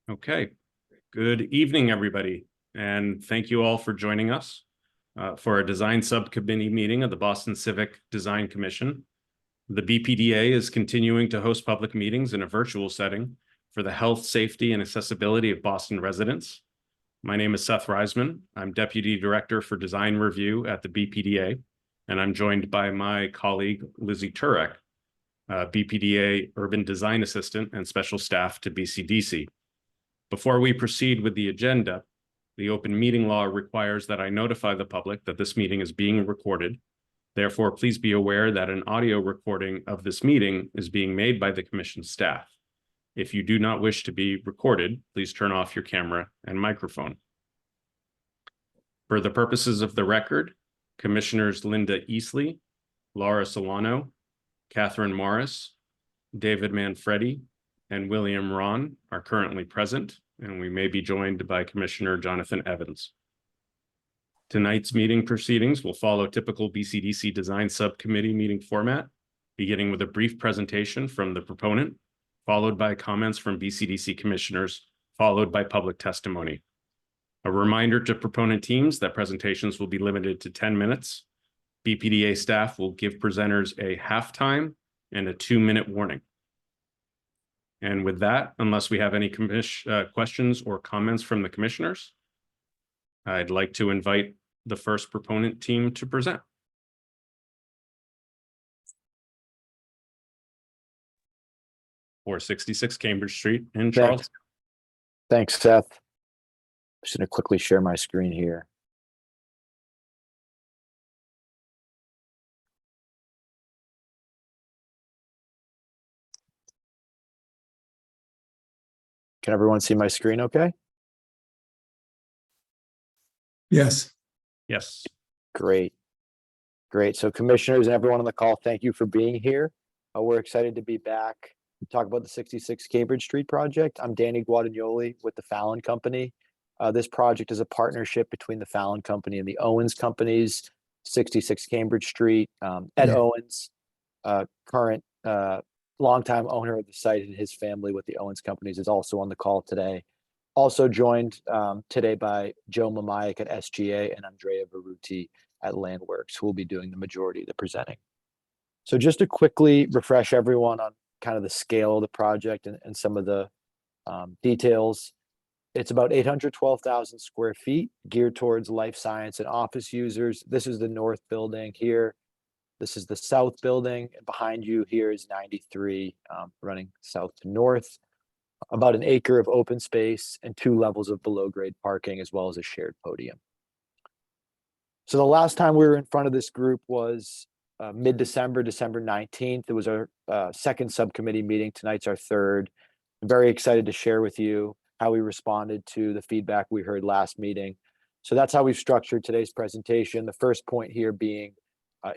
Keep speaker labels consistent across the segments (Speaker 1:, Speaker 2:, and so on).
Speaker 1: Okay, good evening, everybody, and thank you all for joining us for our design subcommittee meeting of the Boston Civic Design Commission. The BPDA is continuing to host public meetings in a virtual setting for the health, safety, and accessibility of Boston residents. My name is Seth Reisman. I'm Deputy Director for Design Review at the BPDA, and I'm joined by my colleague, Lizzie Turek, BPDA Urban Design Assistant and Special Staff to BCDC. Before we proceed with the agenda, the open meeting law requires that I notify the public that this meeting is being recorded. Therefore, please be aware that an audio recording of this meeting is being made by the Commission staff. If you do not wish to be recorded, please turn off your camera and microphone. For the purposes of the record, Commissioners Linda Easley, Laura Solano, Catherine Morris, David Manfredi, and William Ron are currently present, and we may be joined by Commissioner Jonathan Evans. Tonight's meeting proceedings will follow typical BCDC Design Subcommittee meeting format, beginning with a brief presentation from the proponent, followed by comments from BCDC commissioners, followed by public testimony. A reminder to proponent teams that presentations will be limited to 10 minutes. BPDA staff will give presenters a halftime and a 2-minute warning. And with that, unless we have any questions or comments from the commissioners, I'd like to invite the first proponent team to present. For 66 Cambridge Street in Charles.
Speaker 2: Thanks, Seth. I'm just going to quickly share my screen here. Can everyone see my screen okay?
Speaker 3: Yes.
Speaker 1: Yes.
Speaker 2: Great. Great. So commissioners and everyone on the call, thank you for being here. We're excited to be back to talk about the 66 Cambridge Street project. I'm Danny Guadagnoli with the Fallon Company. This project is a partnership between the Fallon Company and the Owens Companies, 66 Cambridge Street. Ed Owens, current longtime owner of the site, and his family with the Owens Companies is also on the call today. Also joined today by Joe Mamayak at SGA and Andrea Veruti at Landworks, who will be doing the majority of the presenting. So just to quickly refresh everyone on kind of the scale of the project and some of the details. It's about 812,000 square feet geared towards life science and office users. This is the north building here. This is the south building, and behind you here is 93, running south to north. About an acre of open space and 2 levels of below grade parking, as well as a shared podium. So the last time we were in front of this group was mid-December, December 19th. It was our second subcommittee meeting. Tonight's our third. I'm very excited to share with you how we responded to the feedback we heard last meeting. So that's how we've structured today's presentation. The first point here being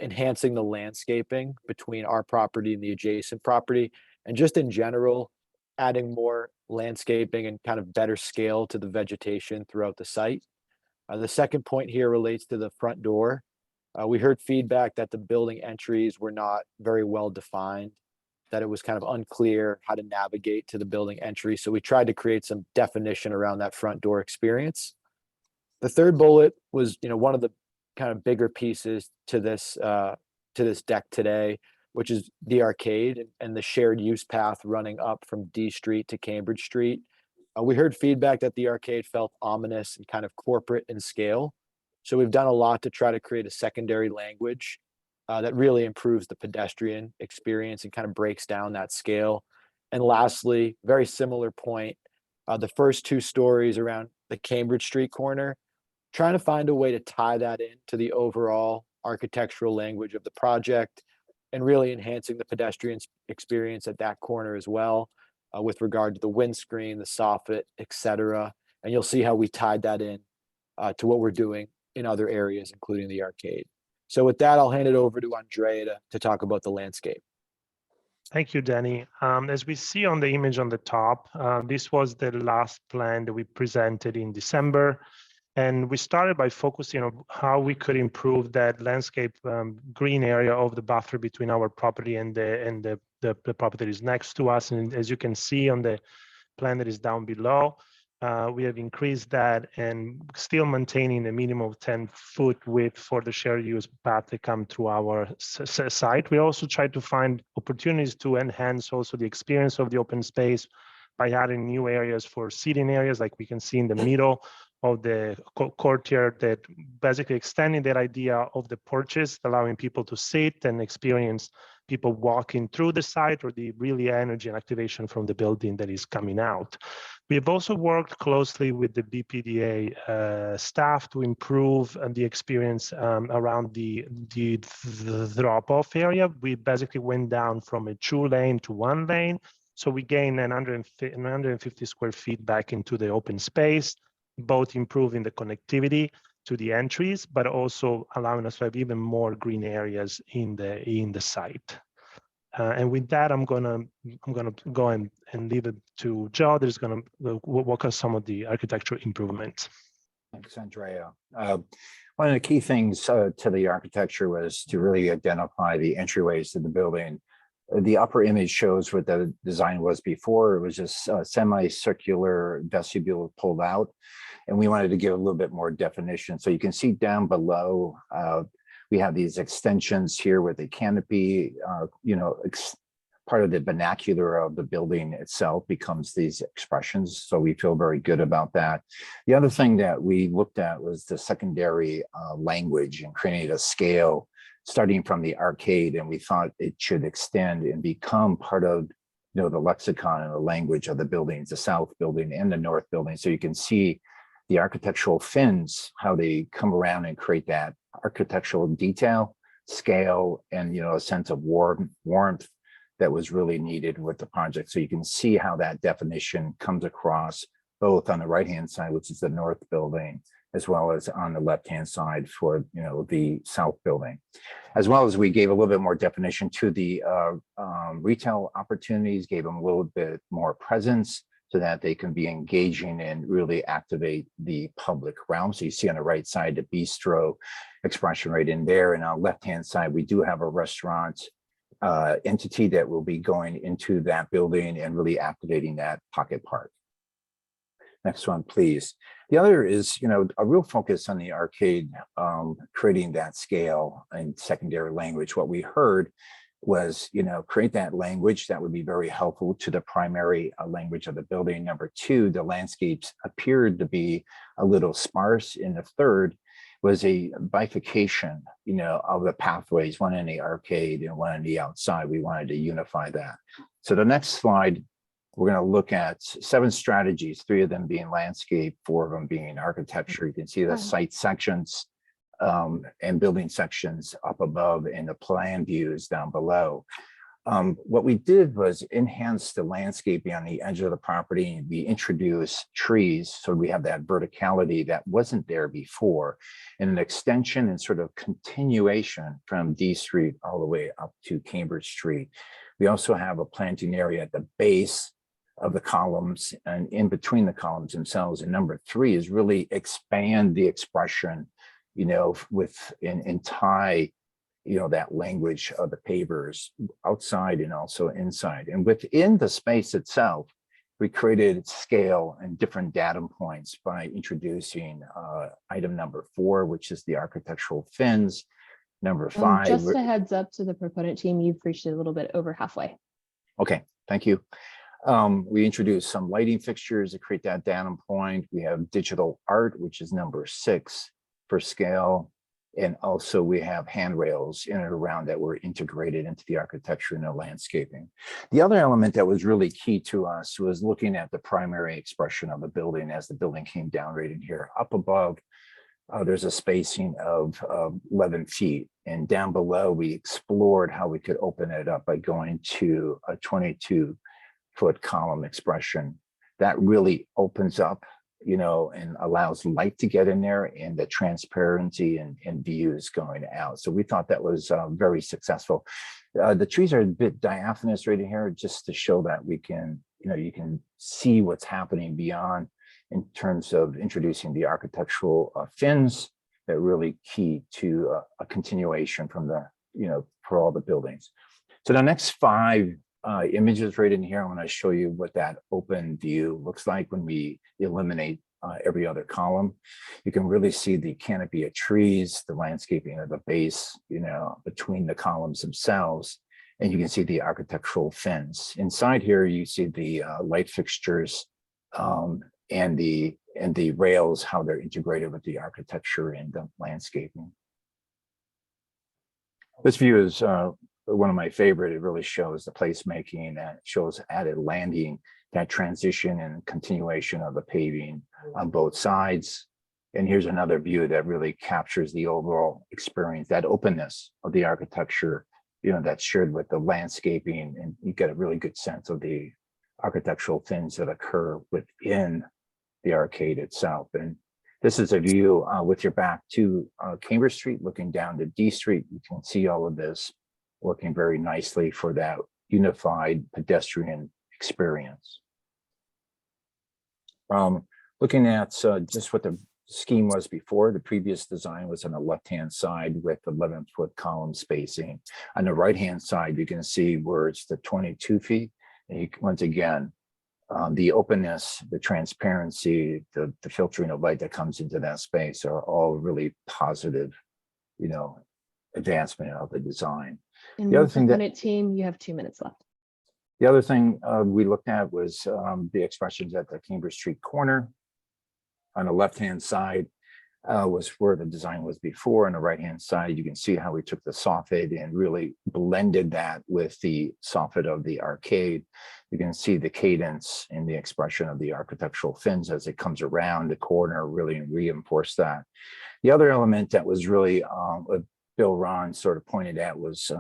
Speaker 2: enhancing the landscaping between our property and the adjacent property, and just in general, adding more landscaping and kind of better scale to the vegetation throughout the site. The second point here relates to the front door. We heard feedback that the building entries were not very well defined, that it was kind of unclear how to navigate to the building entry. So we tried to create some definition around that front door experience. The third bullet was, one of the kind of bigger pieces to this deck today, which is the arcade and the shared use path running up from D Street to Cambridge Street. We heard feedback that the arcade felt ominous and kind of corporate in scale. So we've done a lot to try to create a secondary language that really improves the pedestrian experience and kind of breaks down that scale. And lastly, very similar point, the first 2 stories around the Cambridge Street corner, trying to find a way to tie that into the overall architectural language of the project and really enhancing the pedestrian experience at that corner as well, with regard to the windscreen, the soffit, etc. And you'll see how we tied that in to what we're doing in other areas, including the arcade. So with that, I'll hand it over to Andrea to talk about the landscape.
Speaker 4: Thank you, Danny. As we see on the image on the top, this was the last plan that we presented in December. And we started by focusing on how we could improve that landscape green area of the buffer between our property and the property that is next to us. And as you can see on the plan that is down below. We have increased that and still maintaining a minimum of 10-foot width for the shared use path that come through our site. We also try to find opportunities to enhance also the experience of the open space by adding new areas for seating areas, like we can see in the middle of the courtyard, that basically extending that idea of the porches, allowing people to sit and experience people walking through the site, or the really energy and activation from the building that is coming out. We have also worked closely with the BPDA staff to improve the experience around the drop-off area. We basically went down from a 2-lane to 1 lane. So we gained 950 square feet back into the open space, both improving the connectivity to the entries, but also allowing us to have even more green areas in the site. And with that, I'm gonna go and leave it to Joe. That's gonna walk us some of the architectural improvements.
Speaker 3: Thanks, Andrea. One of the key things to the architecture was to really identify the entryways to the building. The upper image shows what the design was before. It was just a semicircular vestibule pulled out, and we wanted to give a little bit more definition. So you can see down below, we have these extensions here with the canopy, part of the vernacular of the building itself becomes these expressions. So we feel very good about that. The other thing that we looked at was the secondary language and creating a scale starting from the arcade, and we thought it should extend and become part of the lexicon and the language of the buildings, the south building and the north building. So you can see the architectural fins, how they come around and create that architectural detail, scale, and a sense of warmth that was really needed with the project. So you can see how that definition comes across both on the right-hand side, which is the north building, as well as on the left-hand side for the south building. As well as we gave a little bit more definition to the retail opportunities, gave them a little bit more presence so that they can be engaging and really activate the public realm. So you see on the right side, the bistro expression right in there. And on the left-hand side, we do have a restaurant entity that will be going into that building and really activating that pocket park. Next one, please. The other is, a real focus on the arcade, creating that scale and secondary language. What we heard was, create that language that would be very helpful to the primary language of the building. Number two, the landscapes appeared to be a little sparse. And the third was a bifurcation, of the pathways, one in the arcade and one on the outside. We wanted to unify that. So the next slide, we're going to look at 7 strategies, 3 of them being landscape, 4 of them being architecture. You can see the site sections and building sections up above and the plan views down below. What we did was enhance the landscaping on the edge of the property, and we introduced trees. So we have that verticality that wasn't there before, and an extension and sort of continuation from D Street all the way up to Cambridge Street. We also have a planting area at the base of the columns and in between the columns themselves. And number 3 is really expand the expression, and tie, that language of the pavers outside and also inside. And within the space itself, we created scale and different data points by introducing item number 4, which is the architectural fins. Number 5.
Speaker 5: Just a heads up to the proponent team, you've reached a little bit over halfway.
Speaker 3: Okay, thank you. We introduced some lighting fixtures to create that data point. We have digital art, which is number 6 for scale. And also we have handrails in and around that were integrated into the architecture and the landscaping. The other element that was really key to us was looking at the primary expression of the building as the building came down right in here. Up above, there's a spacing of 11 feet. And down below, we explored how we could open it up by going to a 22-foot column expression. That really opens up, and allows light to get in there and the transparency and views going out. So we thought that was very successful. The trees are a bit diaphanous right in here, just to show that we can, you can see what's happening beyond in terms of introducing the architectural fins that are really key to a continuation from the, for all the buildings. So the next 5 images right in here. I want to show you what that open view looks like when we eliminate every other column. You can really see the canopy of trees, the landscaping of the base, between the columns themselves. And you can see the architectural fins. Inside here, you see the light fixtures and the rails, how they're integrated with the architecture and the landscaping. This view is one of my favorite. It really shows the placemaking, and it shows added landing, that transition and continuation of the paving on both sides. And here's another view that really captures the overall experience, that openness of the architecture, that's shared with the landscaping, and you get a really good sense of the architectural things that occur within the arcade itself. And this is a view with your back to Cambridge Street, looking down to D Street. You can see all of this working very nicely for that unified pedestrian experience. Looking at just what the scheme was before, the previous design was on the left-hand side with 11-foot column spacing. On the right-hand side, you can see where it's the 22 feet. And once again, the openness, the transparency, the filtering of light that comes into that space are all really positive, advancement of the design.
Speaker 5: And
Speaker 3: The other thing that-
Speaker 5: proponent team, you have 2 minutes left.
Speaker 3: The other thing we looked at was the expressions at the Cambridge Street corner. On the left-hand side was where the design was before. On the right-hand side, you can see how we took the soffit and really blended that with the soffit of the arcade. You can see the cadence and the expression of the architectural fins as it comes around the corner, really reinforce that. The other element that was really what Bill Ron sort of pointed at was,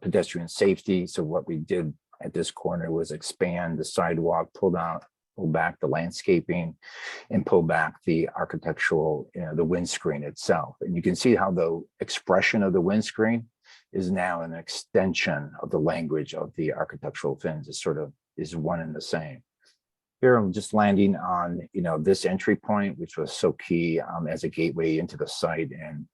Speaker 3: pedestrian safety. So what we did at this corner was expand the sidewalk, pull back the landscaping, and pull back the architectural, the windscreen itself. And you can see how the expression of the windscreen is now an extension of the language of the architectural fins. It sort of is one and the same. Here I'm just landing on, this entry point, which was so key as a gateway into the site and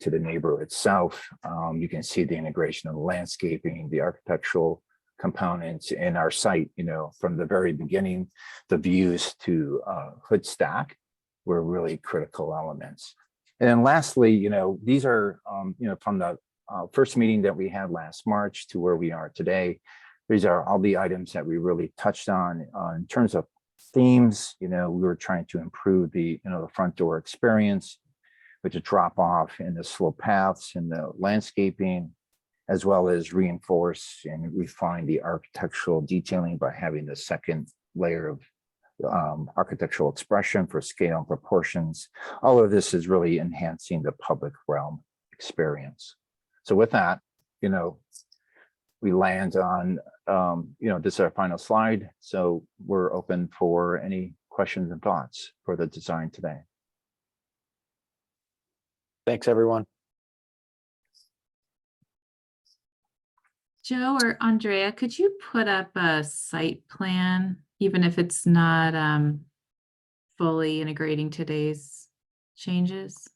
Speaker 3: to the neighborhood itself. You can see the integration of the landscaping, the architectural components in our site, from the very beginning. The views to hood stack were really critical elements. And then lastly, these are, from the first meeting that we had last March to where we are today. These are all the items that we really touched on in terms of themes. We were trying to improve the, the front door experience with the drop off and the slope paths and the landscaping, as well as reinforce and refine the architectural detailing by having the second layer of architectural expression for scale and proportions. All of this is really enhancing the public realm experience. So with that, we land on, this is our final slide. So we're open for any questions and thoughts for the design today.
Speaker 2: Thanks, everyone.
Speaker 6: Joe or Andrea, could you put up a site plan, even if it's not fully integrating today's changes?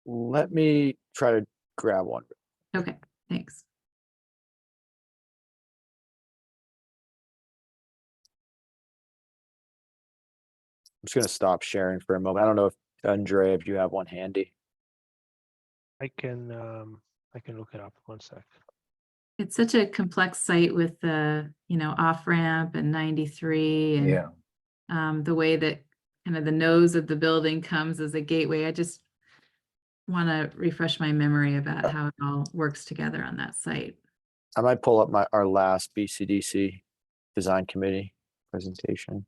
Speaker 2: Let me try to grab one.
Speaker 6: Okay, thanks.
Speaker 2: I'm just going to stop sharing for a moment. I don't know if Andrea, if you have one handy.
Speaker 4: I can look it up. 1 sec.
Speaker 6: It's such a complex site with the, off ramp and 93 and
Speaker 3: Yeah.
Speaker 6: the way that kind of the nose of the building comes as a gateway. I just want to refresh my memory about how it all works together on that site.
Speaker 2: I might pull up our last BCDC design committee presentation.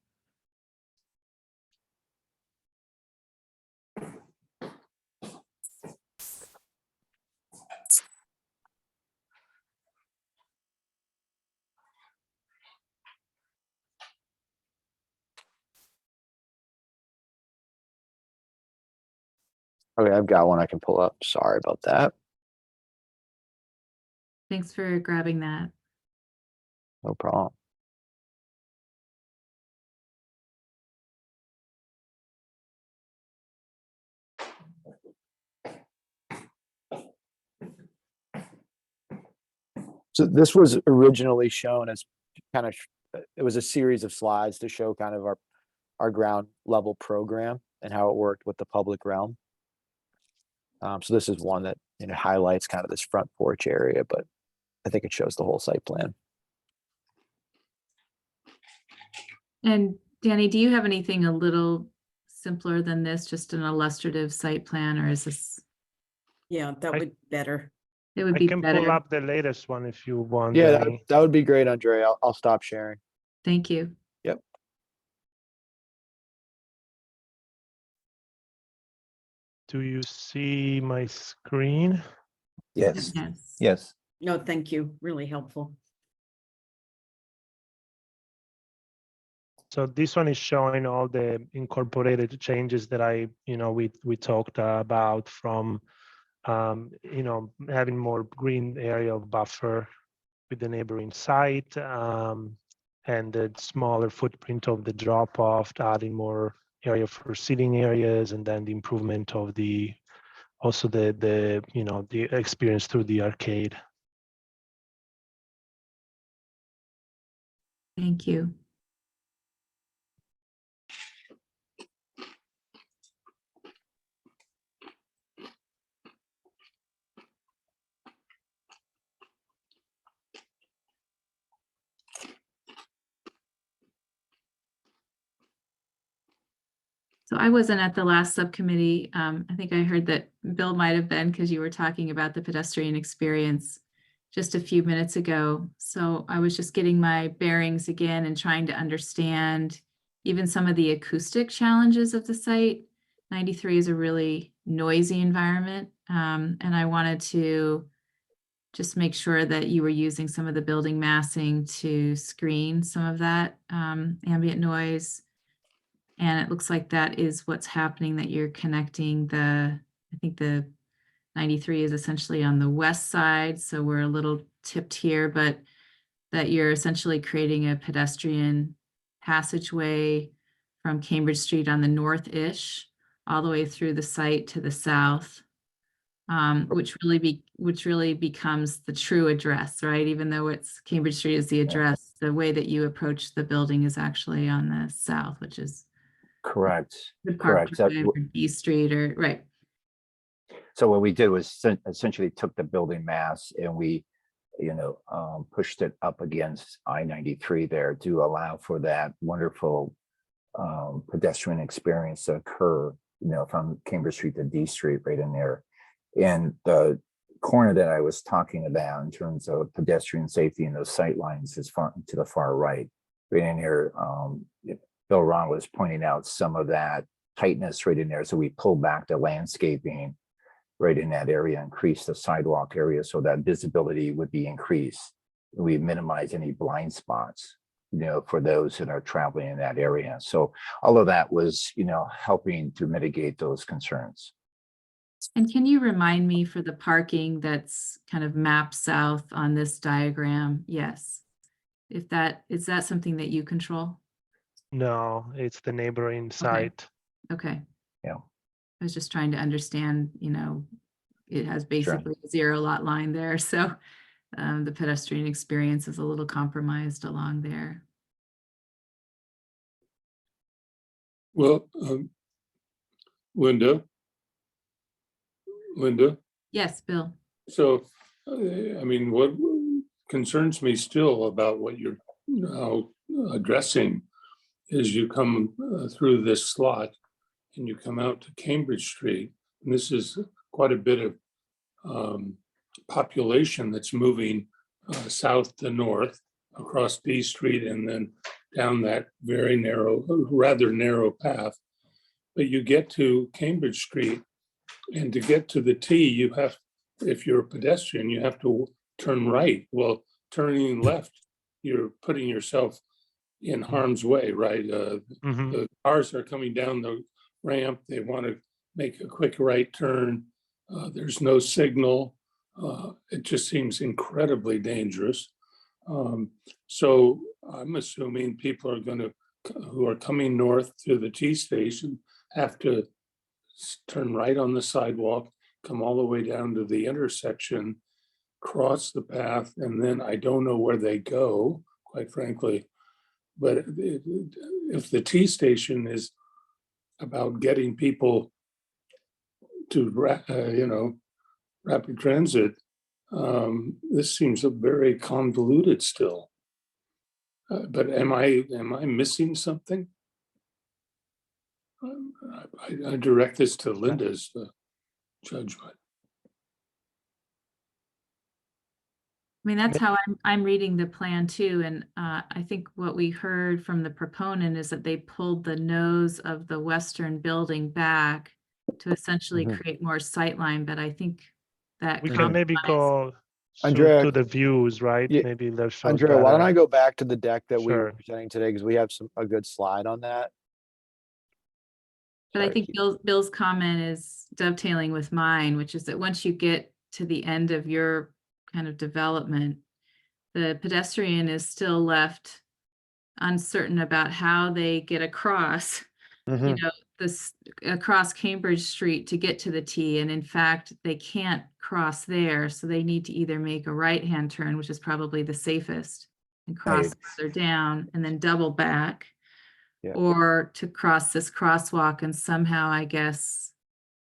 Speaker 2: Okay, I've got one I can pull up. Sorry about that.
Speaker 6: Thanks for grabbing that.
Speaker 2: No problem. So this was originally shown as kind of, it was a series of slides to show kind of our ground level program and how it worked with the public realm. So this is one that, you know, highlights kind of this front porch area, but I think it shows the whole site plan.
Speaker 6: And Danny, do you have anything a little simpler than this, just an illustrative site plan, or is this,
Speaker 7: Yeah, that
Speaker 4: I-
Speaker 7: would be better.
Speaker 6: it would
Speaker 4: I
Speaker 6: be
Speaker 4: can
Speaker 6: better?
Speaker 4: pull up the latest one if you want.
Speaker 2: Yeah,
Speaker 4: Danny.
Speaker 2: that would be great, Andrea. I'll stop sharing.
Speaker 6: Thank you.
Speaker 4: Do you see my screen?
Speaker 3: Yes,
Speaker 6: Yes.
Speaker 3: yes.
Speaker 7: No, thank you. Really helpful.
Speaker 4: So this one is showing all the incorporated changes that we talked about, from having more green area of buffer with the neighboring site, and the smaller footprint of the drop off, adding more area for seating areas, and then the improvement of the experience through the arcade.
Speaker 6: Thank you. So I wasn't at the last subcommittee. I think I heard that Bill might have been, because you were talking about the pedestrian experience just a few minutes ago. So I was just getting my bearings again and trying to understand even some of the acoustic challenges of the site. 93 is a really noisy environment. And I wanted to just make sure that you were using some of the building massing to screen some of that ambient noise. And it looks like that is what's happening, that you're connecting I think the 93 is essentially on the west side, so we're a little tipped here, but that you're essentially creating a pedestrian passageway from Cambridge Street on the north-ish, all the way through the site to the south, which really becomes the true address, right? Even though it's Cambridge Street is the address, the way that you approach the building is actually on the south, which is
Speaker 3: Correct.
Speaker 6: the Park
Speaker 3: Correct.
Speaker 6: Drive or D Street, or right.
Speaker 3: So what we did was essentially took the building mass and we, pushed it up against I-93 there to allow for that wonderful pedestrian experience to occur, from Cambridge Street to D Street right in there. And the corner that I was talking about in terms of pedestrian safety and those sight lines is far to the far right in here. Bill Ron was pointing out some of that tightness right in there. So we pulled back the landscaping right in that area, increased the sidewalk area so that visibility would be increased. We minimize any blind spots, for those that are traveling in that area. So all of that was, helping to mitigate those concerns.
Speaker 6: And can you remind me for the parking that's kind of mapped south on this diagram? Yes. Is that something that you control?
Speaker 4: No, it's the neighboring site.
Speaker 6: Okay.
Speaker 3: Yeah.
Speaker 6: I was just trying to understand, it has basically a 0 lot line there. So the pedestrian experience is a little compromised along there.
Speaker 8: Well, Linda,
Speaker 6: Yes, Bill.
Speaker 8: so, what concerns me still about what you're now addressing is you come through this slot and you come out to Cambridge Street, and this is quite a bit of population that's moving south to north across D Street and then down that very rather narrow path. But you get to Cambridge Street, and to get to the T, if you're a pedestrian, you have to turn right. Well, turning left, you're putting yourself in harm's way, right? The cars are coming down the ramp. They want to make a quick right turn. There's no signal. It just seems incredibly dangerous. So I'm assuming people who are coming north to the T station have to turn right on the sidewalk, come all the way down to the intersection, cross the path, and then I don't know where they go, quite frankly. But if the T station is about getting people to, rapid transit, this seems a very convoluted still. But am I missing something? I direct this to Linda's judgment.
Speaker 6: I mean, that's how I'm reading the plan too. And I think what we heard from the proponent is that they pulled the nose of the western building back to essentially
Speaker 2: Mhm.
Speaker 6: create more sightline, but I think that
Speaker 4: We can maybe
Speaker 6: compromise-
Speaker 4: go to
Speaker 2: Andrea,
Speaker 4: the views, right?
Speaker 2: yeah,
Speaker 4: Maybe that shows
Speaker 2: Andrea, why don't I
Speaker 4: better.
Speaker 2: go back to the deck that we were
Speaker 4: Sure.
Speaker 2: presenting today, because we have a good slide on that.
Speaker 6: But I
Speaker 2: Sorry,
Speaker 6: think
Speaker 2: keep-
Speaker 6: Bill's comment is dovetailing with mine, which is that once you get to the end of your kind of development, the pedestrian is still left uncertain about how they get across,
Speaker 2: Mhm.
Speaker 6: this across Cambridge Street to get to the T. And in fact, they can't cross there. So they need to either make a right-hand turn, which is probably the safest, and cross
Speaker 3: Right.
Speaker 6: further down and then double back.
Speaker 2: Yeah.
Speaker 6: Or to cross this crosswalk and somehow, I guess,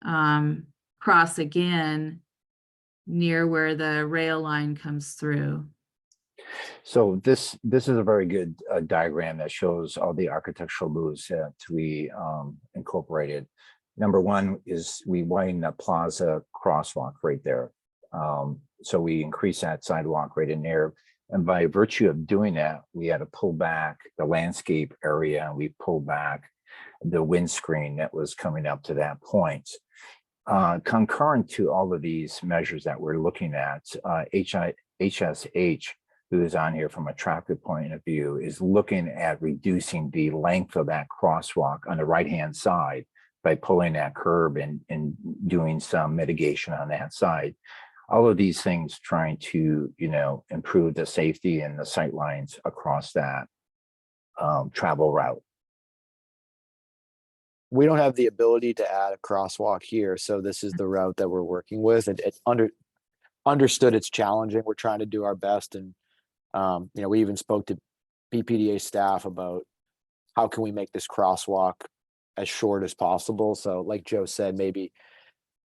Speaker 6: cross again near where the rail line comes through.
Speaker 3: So this is a very good diagram that shows all the architectural moves that we incorporated. Number one is we widen the plaza crosswalk right there. So we increase that sidewalk right in there. And by virtue of doing that, we had to pull back the landscape area. We pulled back the windscreen that was coming up to that point. Concurrent to all of these measures that we're looking at, HSH, who is on here from a traffic point of view, is looking at reducing the length of that crosswalk on the right-hand side by pulling that curb and doing some mitigation on that side. All of these things trying to, improve the safety and the sight lines across that travel route.
Speaker 2: We don't have the ability to add a crosswalk here, so this is the route that we're working with. It understood it's challenging. We're trying to do our best, and we even spoke to BPDA staff about how can we make this crosswalk as short as possible. So, like Joe said, maybe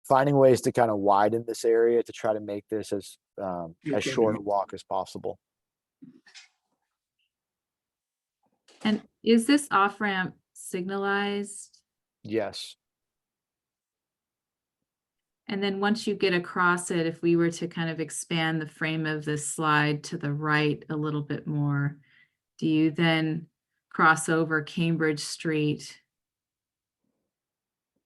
Speaker 2: finding ways to kind of widen this area to try to make this as short a walk as possible.
Speaker 6: And is this off-ramp signalized?
Speaker 2: Yes.
Speaker 6: And then once you get across it, if we were to kind of expand the frame of this slide to the right a little bit more, do you then cross over Cambridge Street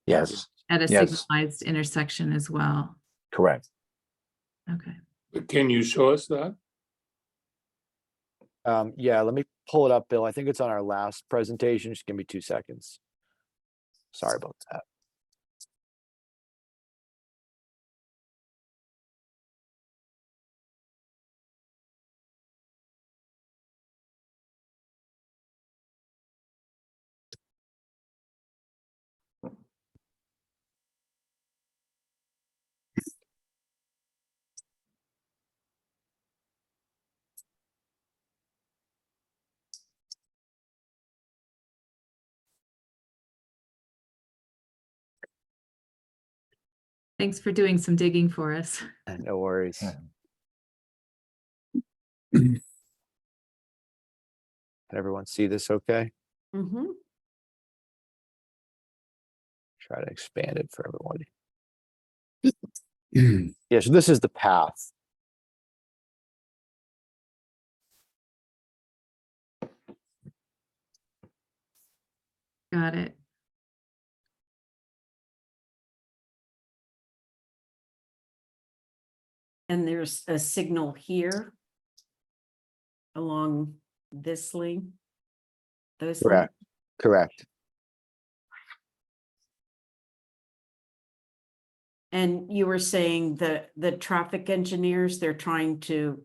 Speaker 3: Yes,
Speaker 6: at a
Speaker 3: Yes.
Speaker 6: signalized intersection as well?
Speaker 3: correct.
Speaker 6: Okay.
Speaker 8: But can you show us that?
Speaker 2: Yeah, let me pull it up, Bill. I think it's on our last presentation. Just give me 2 seconds. Sorry about that.
Speaker 6: Thanks for doing some digging for us.
Speaker 2: No worries.
Speaker 3: Yeah.
Speaker 2: Can everyone see this okay?
Speaker 7: Mm-hmm.
Speaker 2: Try to expand it for everyone. Yeah, so this is the path.
Speaker 6: Got it.
Speaker 7: And there's a signal here along this lane. Those lanes?
Speaker 2: Correct.
Speaker 7: And you were saying the traffic engineers, they're trying to,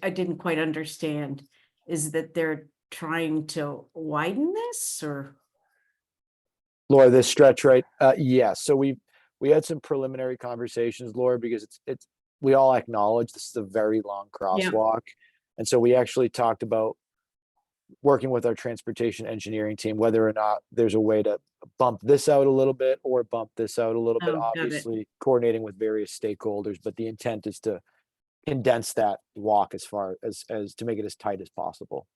Speaker 7: I didn't quite understand, is that they're trying to widen this or?
Speaker 2: Laura, this stretch, right? Yes. So we had some preliminary conversations, Laura, because we all acknowledge this is a very long crosswalk. And so we actually talked about working with our transportation engineering team, whether or not there's a way to bump this out a little bit or bump this out a little bit,
Speaker 7: Oh, got it.
Speaker 2: obviously coordinating with various stakeholders, but the intent is to condense that walk as far as to make it as tight as possible.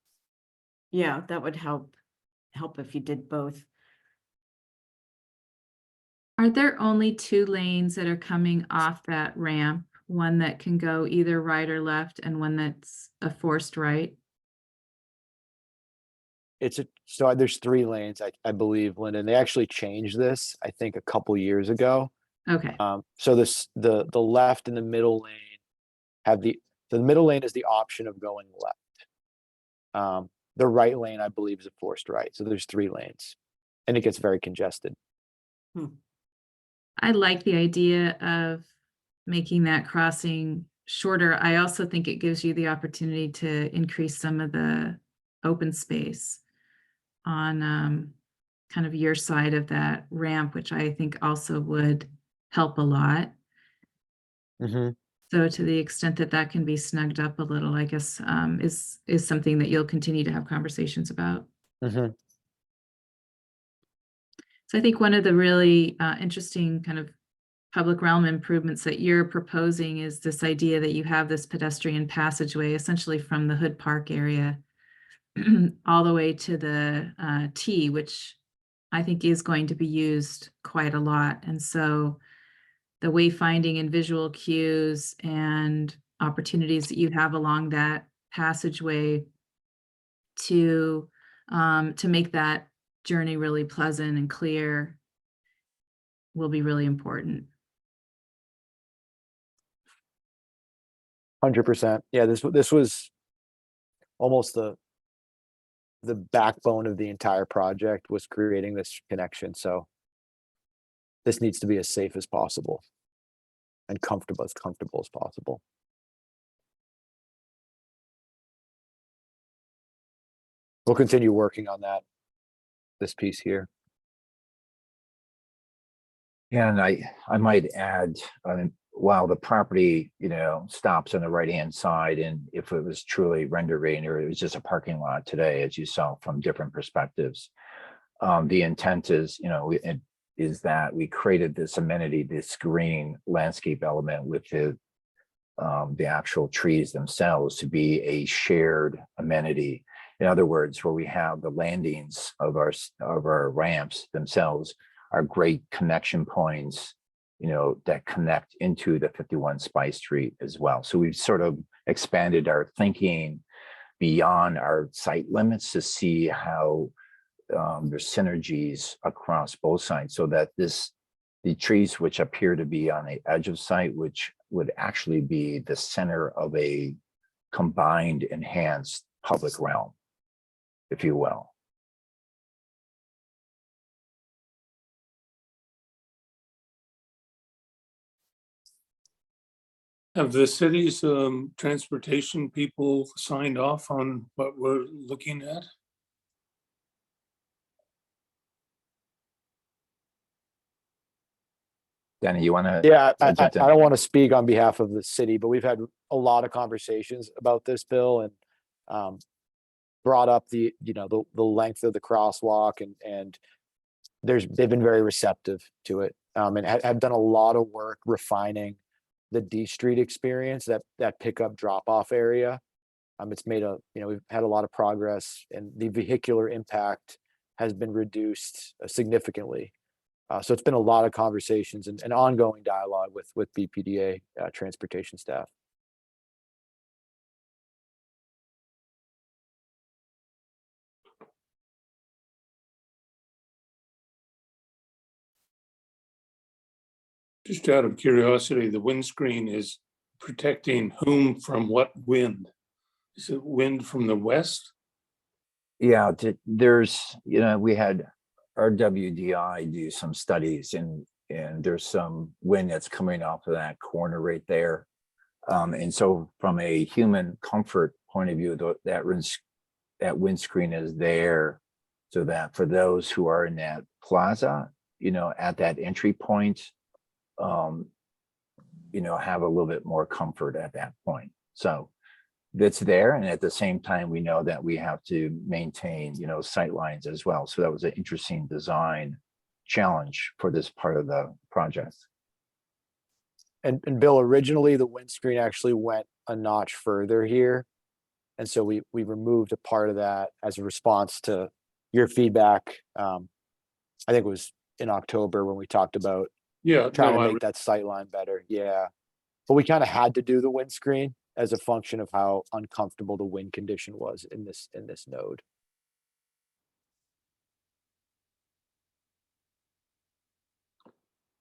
Speaker 7: Yeah, that would help if you did both.
Speaker 6: Are there only 2 lanes that are coming off that ramp? One that can go either right or left and one that's a forced right?
Speaker 2: So there's 3 lanes, I believe, Linda, and they actually changed this, I think, a couple years ago.
Speaker 6: Okay,
Speaker 2: So the left and the middle lane have the middle lane is the option of going left. The right lane, I believe, is a forced right. So there's 3 lanes, and it gets very congested.
Speaker 6: I like the idea of making that crossing shorter. I also think it gives you the opportunity to increase some of the open space on kind of your side of that ramp, which I think also would help a lot. So to the extent that that can be snugged up a little, I guess, is something that you'll continue to have conversations about. So I think one of the really interesting kind of public realm improvements that you're proposing is this idea that you have this pedestrian passageway essentially from the Hood Park area all the way to the T, which I think is going to be used quite a lot. And so the wayfinding and visual cues and opportunities that you have along that passageway to make that journey really pleasant and clear will be really important.
Speaker 2: 100%. Yeah, this was almost the backbone of the entire project, was creating this connection. So this needs to be as safe as possible and comfortable as possible. We'll continue working on this piece here.
Speaker 3: Yeah, and I might add, while the property, stops on the right-hand side, and if it was truly rendering or it was just a parking lot today, as you saw from different perspectives, the intent is, is that we created this amenity, this green landscape element with the actual trees themselves to be a shared amenity. In other words, where we have the landings of our ramps themselves are great connection points, that connect into the 51 Spice Street as well. So we've sort of expanded our thinking beyond our site limits to see how there's synergies across both sides, so that the trees which appear to be on the edge of site, which would actually be the center of a combined enhanced public realm, if you will.
Speaker 8: Have the city's transportation people signed off on what we're looking at?
Speaker 3: Danny, you want to?
Speaker 2: Yeah, I don't want to speak on behalf of the city, but we've had a lot of conversations about this, Bill, and brought up the length of the crosswalk, and they've been very receptive to it, and have done a lot of work refining the D Street experience, that pickup drop-off area. It's made we've had a lot of progress, and the vehicular impact has been reduced significantly. So it's been a lot of conversations and ongoing dialogue with BPDA transportation staff.
Speaker 8: Just out of curiosity, the windscreen is protecting whom from what wind? Is it wind from the west?
Speaker 3: Yeah, there's, we had RWDI do some studies, and there's some wind that's coming off of that corner right there. And so from a human comfort point of view, that windscreen is there so that for those who are in that plaza, at that entry point, have a little bit more comfort at that point. So that's there. And at the same time, we know that we have to maintain, sight lines as well. So that was an interesting design challenge for this part of the project.
Speaker 2: And Bill, originally the windscreen actually went a notch further here. And so we removed a part of that as a response to your feedback. I think it was in October when we talked about
Speaker 8: Yeah,
Speaker 2: trying
Speaker 8: no,
Speaker 2: to
Speaker 8: I,
Speaker 2: make that sight line better. Yeah. But we kind of had to do the windscreen as a function of how uncomfortable the wind condition was in this node.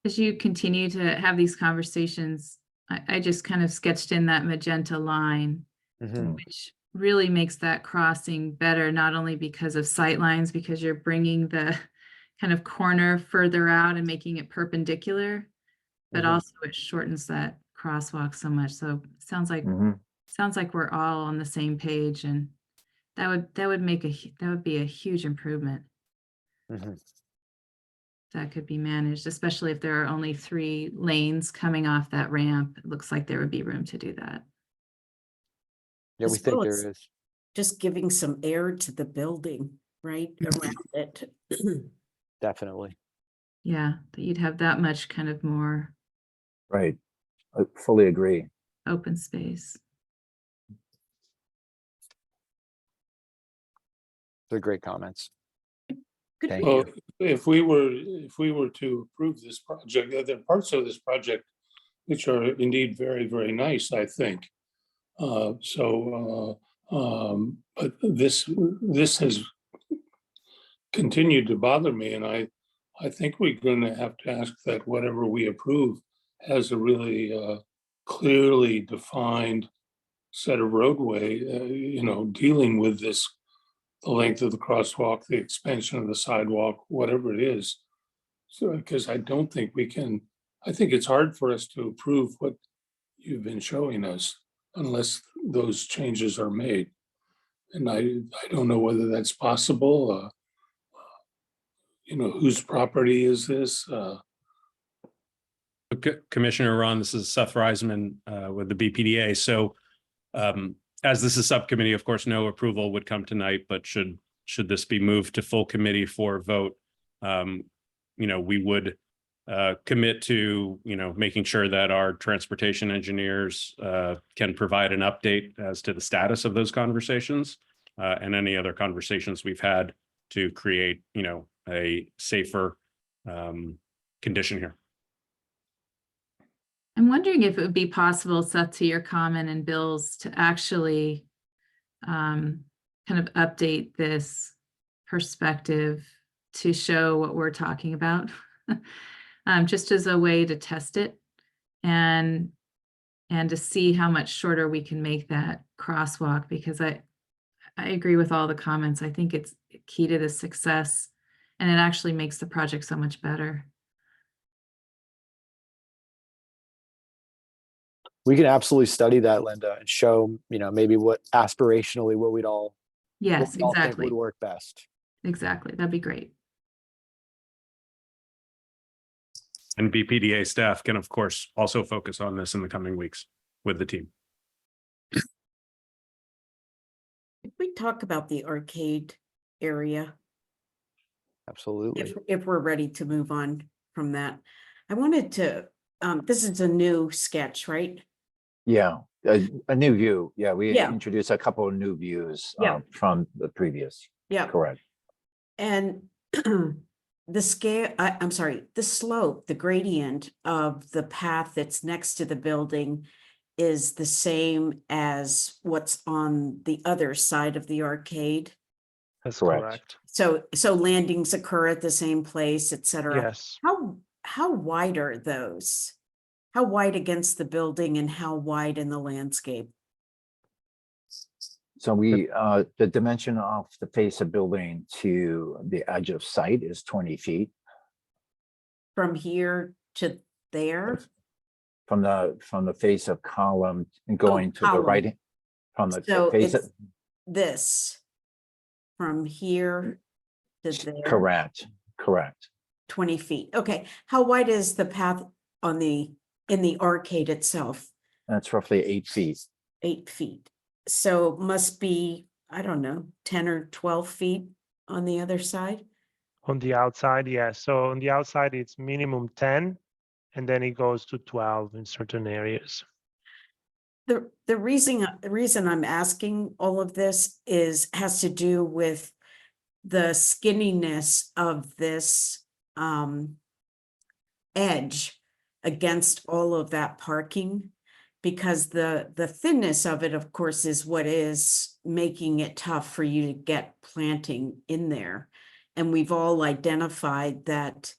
Speaker 6: As you continue to have these conversations, I just kind of sketched in that magenta line,
Speaker 2: Mhm.
Speaker 6: which really makes that crossing better, not only because of sight lines, because you're bringing the kind of corner further out and making it perpendicular, but
Speaker 2: Mhm.
Speaker 6: also it shortens that crosswalk so much. So it sounds like we're all on the same page, and that would be a huge improvement.
Speaker 2: Mhm.
Speaker 6: That could be managed, especially if there are only 3 lanes coming off that ramp. It looks like there would be room to do that.
Speaker 2: Yeah, we
Speaker 7: As
Speaker 2: think
Speaker 7: well,
Speaker 2: there
Speaker 7: it's
Speaker 2: is.
Speaker 7: just giving some air to the building, right, around it.
Speaker 2: Definitely.
Speaker 6: Yeah, that you'd have that much kind of more
Speaker 3: Right. I fully agree.
Speaker 6: open space.
Speaker 2: They're great comments.
Speaker 7: Good
Speaker 2: Thank
Speaker 7: for
Speaker 8: well,
Speaker 2: you.
Speaker 8: if we were to approve this project, there are parts of this project which are indeed very, very nice, I think. But this has continued to bother me, and I think we're going to have to ask that whatever we approve has a really clearly defined set of roadway, dealing with this, the length of the crosswalk, the expansion of the sidewalk, whatever it is. So, because I don't think we can, I think it's hard for us to approve what you've been showing us unless those changes are made. And I don't know whether that's possible. Whose property is this?
Speaker 1: Commissioner Ron, this is Seth Reisman with the BPDA. So as this is subcommittee, of course, no approval would come tonight, but should this be moved to full committee for vote, we would commit to, making sure that our transportation engineers can provide an update as to the status of those conversations and any other conversations we've had to create, a safer condition here.
Speaker 6: I'm wondering if it would be possible, Seth, to your comment and Bill's, to actually kind of update this perspective to show what we're talking about, just as a way to test it and to see how much shorter we can make that crosswalk, because I agree with all the comments. I think it's key to the success, and it actually makes the project so much better.
Speaker 2: We can absolutely study that, Linda, and show, maybe what aspirationally what we'd all
Speaker 6: Yes,
Speaker 2: think
Speaker 6: exactly.
Speaker 2: would work best.
Speaker 6: Exactly. That'd be great.
Speaker 1: And BPDA staff can, of course, also focus on this in the coming weeks with the team.
Speaker 7: If we talk about the arcade area,
Speaker 2: Absolutely.
Speaker 7: if we're ready to move on from that, I wanted to, this is a new sketch, right?
Speaker 3: Yeah, a new view. Yeah, we
Speaker 7: Yeah.
Speaker 3: introduced a couple of new views
Speaker 7: Yeah.
Speaker 3: from the previous.
Speaker 7: Yeah.
Speaker 3: Correct.
Speaker 7: And the scale, I'm sorry, the slope, the gradient of the path that's next to the building is the same as what's on the other side of the arcade.
Speaker 4: That's
Speaker 3: Correct.
Speaker 4: correct.
Speaker 7: So landings occur at the same place, et cetera.
Speaker 4: Yes.
Speaker 7: How wide are those? How wide against the building and how wide in the landscape?
Speaker 3: So the dimension of the face of building to the edge of sight is 20 feet.
Speaker 7: From here to there?
Speaker 3: From the face of column and going to the
Speaker 7: column.
Speaker 3: right, from the
Speaker 7: So
Speaker 3: face of,
Speaker 7: it's this, from here to there.
Speaker 3: correct.
Speaker 7: 20 feet. Okay. How wide is the path on the in the arcade itself,
Speaker 3: That's roughly 8 feet.
Speaker 7: 8 feet. So must be, I don't know, 10 or 12 feet on the other side?
Speaker 4: On the outside, yeah. So on the outside, it's minimum 10, and then it goes to 12 in certain areas.
Speaker 7: The reason I'm asking all of this has to do with the skinniness of this edge against all of that parking, because the thinness of it, of course, is what is making it tough for you to get planting in there. And we've all identified that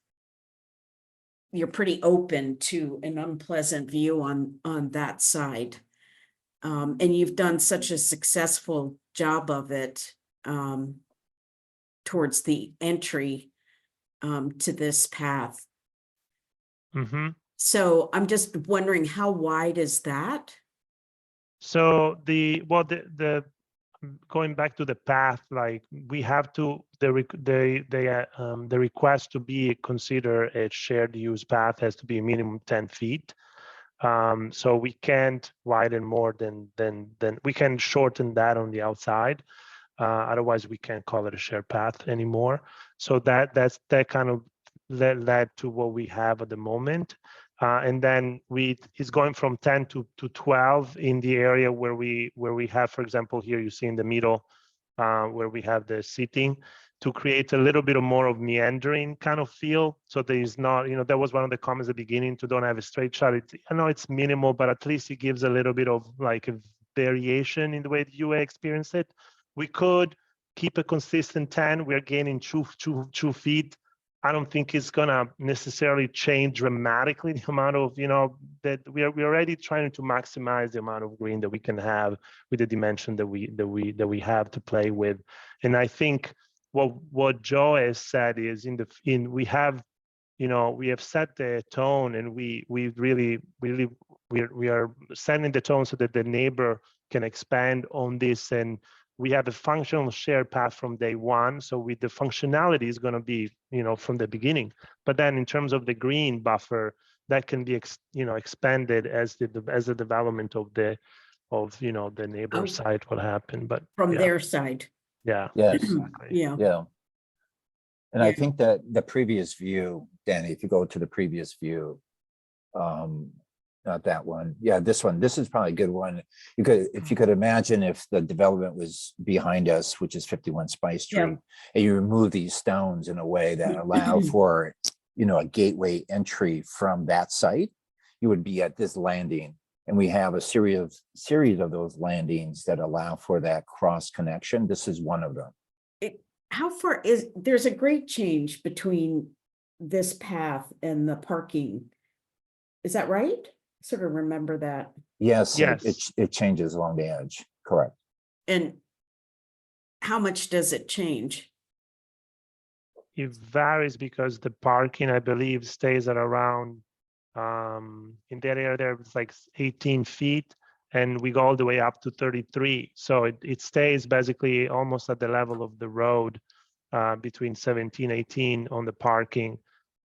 Speaker 7: you're pretty open to an unpleasant view on that side. And you've done such a successful job of it towards the entry to this path.
Speaker 4: Mm-hmm.
Speaker 7: So I'm just wondering, how wide is that?
Speaker 4: So the going back to the path, like we have to the request to be considered a shared use path has to be a minimum 10 feet. So we can't widen more than we can shorten that on the outside. Otherwise, we can't call it a shared path anymore. So that kind of led to what we have at the moment. And then it's going from 10 to 12 in the area where we have, for example, here you see in the middle where we have the seating, to create a little bit of more of meandering kind of feel. So there is not, that was one of the comments at the beginning, to don't have a straight shot. I know it's minimal, but at least it gives a little bit of like a variation in the way that you experience it. We could keep a consistent 10. We're gaining 2 feet. I don't think it's gonna necessarily change dramatically the amount of, that we're already trying to maximize the amount of green that we can have with the dimension that we have to play with. And I think what Joe has said is we have set the tone, and we are setting the tone so that the neighbor can expand on this, and we have a functional shared path from day one. So with the functionality is going to be, from the beginning. But then in terms of the green buffer, that can be, expanded as the development of the neighbor side will happen. But
Speaker 7: From
Speaker 4: yeah.
Speaker 7: their side.
Speaker 4: Yeah.
Speaker 3: Yes.
Speaker 4: Exactly.
Speaker 7: Yeah.
Speaker 3: Yeah. And I
Speaker 7: Yeah.
Speaker 3: think that the previous view, Danny, if you go to the previous view, not that one. Yeah, this one. This is probably a good one. If you could imagine if the development was behind us, which is 51 Spice Street,
Speaker 7: Yeah.
Speaker 3: and you remove these stones in a way that allow for, a gateway entry from that site, you would be at this landing. And we have a series of those landings that allow for that cross connection. This is one of them.
Speaker 7: How far there's a great change between this path and the parking. Is that right? Sort of remember that.
Speaker 3: Yes,
Speaker 4: Yes.
Speaker 3: it changes along the edge. Correct.
Speaker 7: And how much does it change?
Speaker 4: It varies because the parking, I believe, stays at around, in that area there, it's like 18 feet, and we go all the way up to 33. So it stays basically almost at the level of the road, between 17, 18 on the parking.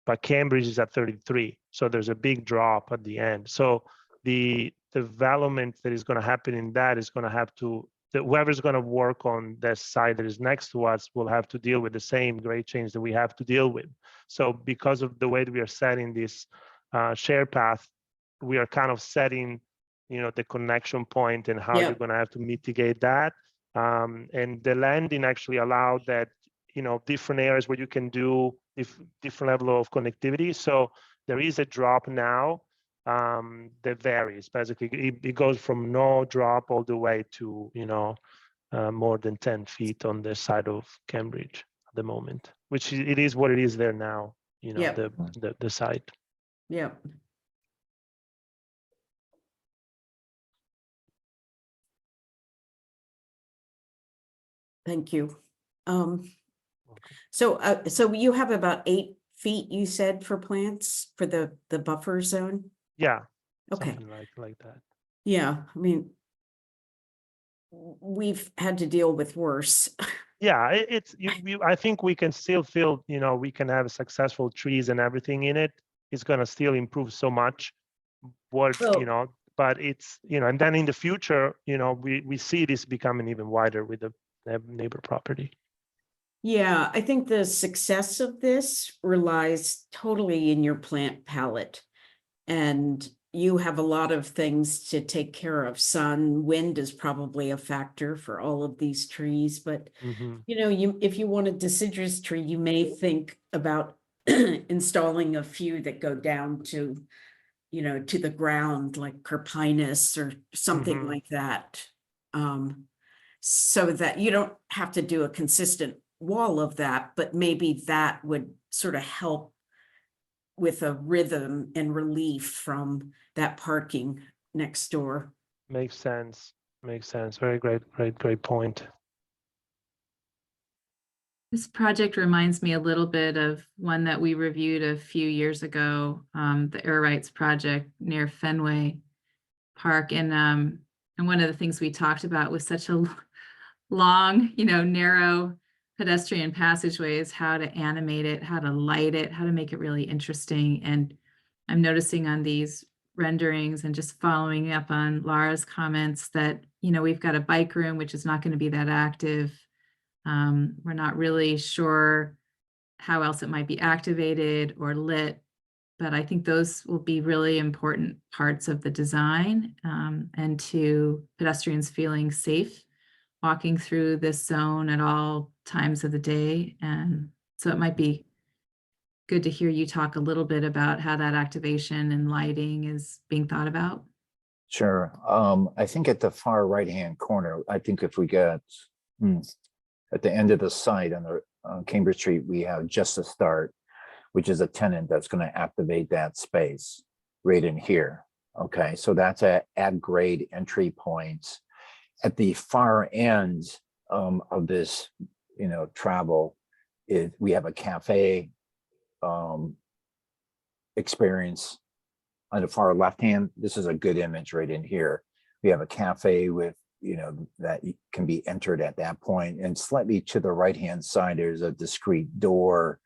Speaker 4: But Cambridge is at 33. So there's a big drop at the end. So the development that is going to happen in that is going to have to, whoever's going to work on this side that is next to us will have to deal with the same grade change that we have to deal with. So because of the way that we are setting this share path, we are kind of setting, the connection point and how you're going to have to mitigate that. And the landing actually allowed that, different areas where you can do different level of connectivity. So there is a drop now that varies. Basically, it goes from no drop all the way to, more than 10 feet on the side of Cambridge at the moment, which it is what it is there now, the site.
Speaker 7: Yeah. Thank you. So you have about 8 feet, you said, for plants for the buffer zone?
Speaker 4: Yeah.
Speaker 7: Okay.
Speaker 4: Something like that.
Speaker 7: Yeah, I mean, we've had to deal with worse.
Speaker 4: Yeah, I think we can still feel, we can have successful trees and everything in it. It's going to still improve so much. what,
Speaker 7: Well-
Speaker 4: but it's, and then in the future, we see this becoming even wider with the neighbor property.
Speaker 7: Yeah, I think the success of this relies totally in your plant palette. And you have a lot of things to take care of. Sun, wind is probably a factor for all of these trees, but
Speaker 4: Mhm.
Speaker 7: if you want a deciduous tree, you may think about installing a few that go down to, to the ground, like Carpinus or something
Speaker 4: Mhm.
Speaker 7: like that. So that you don't have to do a consistent wall of that, but maybe that would sort of help with a rhythm and relief from that parking next door.
Speaker 4: Makes sense. Makes sense. Very great point.
Speaker 6: This project reminds me a little bit of one that we reviewed a few years ago, the air rights project near Fenway Park. And one of the things we talked about was such a long, narrow pedestrian passageway is how to animate it, how to light it, how to make it really interesting. And I'm noticing on these renderings and just following up on Laura's comments that, we've got a bike room, which is not going to be that active. We're not really sure how else it might be activated or lit, but I think those will be really important parts of the design, and to pedestrians feeling safe walking through this zone at all times of the day. And so it might be good to hear you talk a little bit about how that activation and lighting is being thought about.
Speaker 3: Sure. I think at the far right-hand corner, I think if we get at the end of the site on the Cambridge Street, we have Just a Start, which is a tenant that's going to activate that space right in here. Okay, so that's at grade entry points. At the far end of this, travel, we have a cafe experience on the far left hand. This is a good image right in here. We have a cafe with, that can be entered at that point. And slightly to the right hand side, there's a discrete door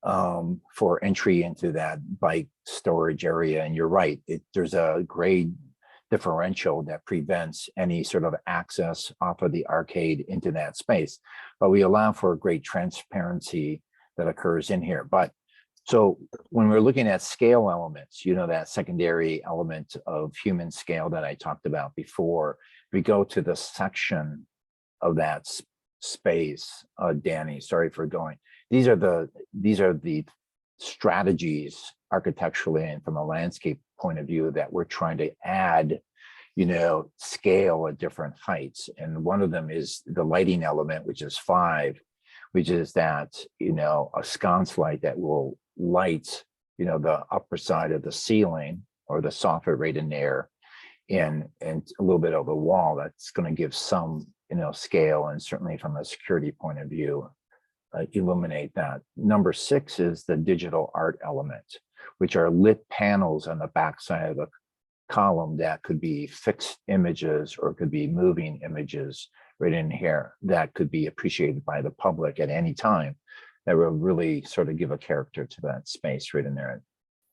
Speaker 3: for entry into that bike storage area. And you're right, there's a grade differential that prevents any sort of access off of the arcade into that space. But we allow for great transparency that occurs in here. But so when we're looking at scale elements, that secondary element of human scale that I talked about before, we go to the section of that space. Danny, sorry for going. These are the strategies architecturally and from a landscape point of view that we're trying to add, scale at different heights. And one of them is the lighting element, which is 5, which is that, a sconce light that will light, the upper side of the ceiling or the soffit right in there, and a little bit of the wall. That's going to give some, scale, and certainly from a security point of view, illuminate that. Number 6 is the digital art element, which are lit panels on the back side of the column that could be fixed images or could be moving images right in here that could be appreciated by the public at any time, that will really sort of give a character to that space right in there.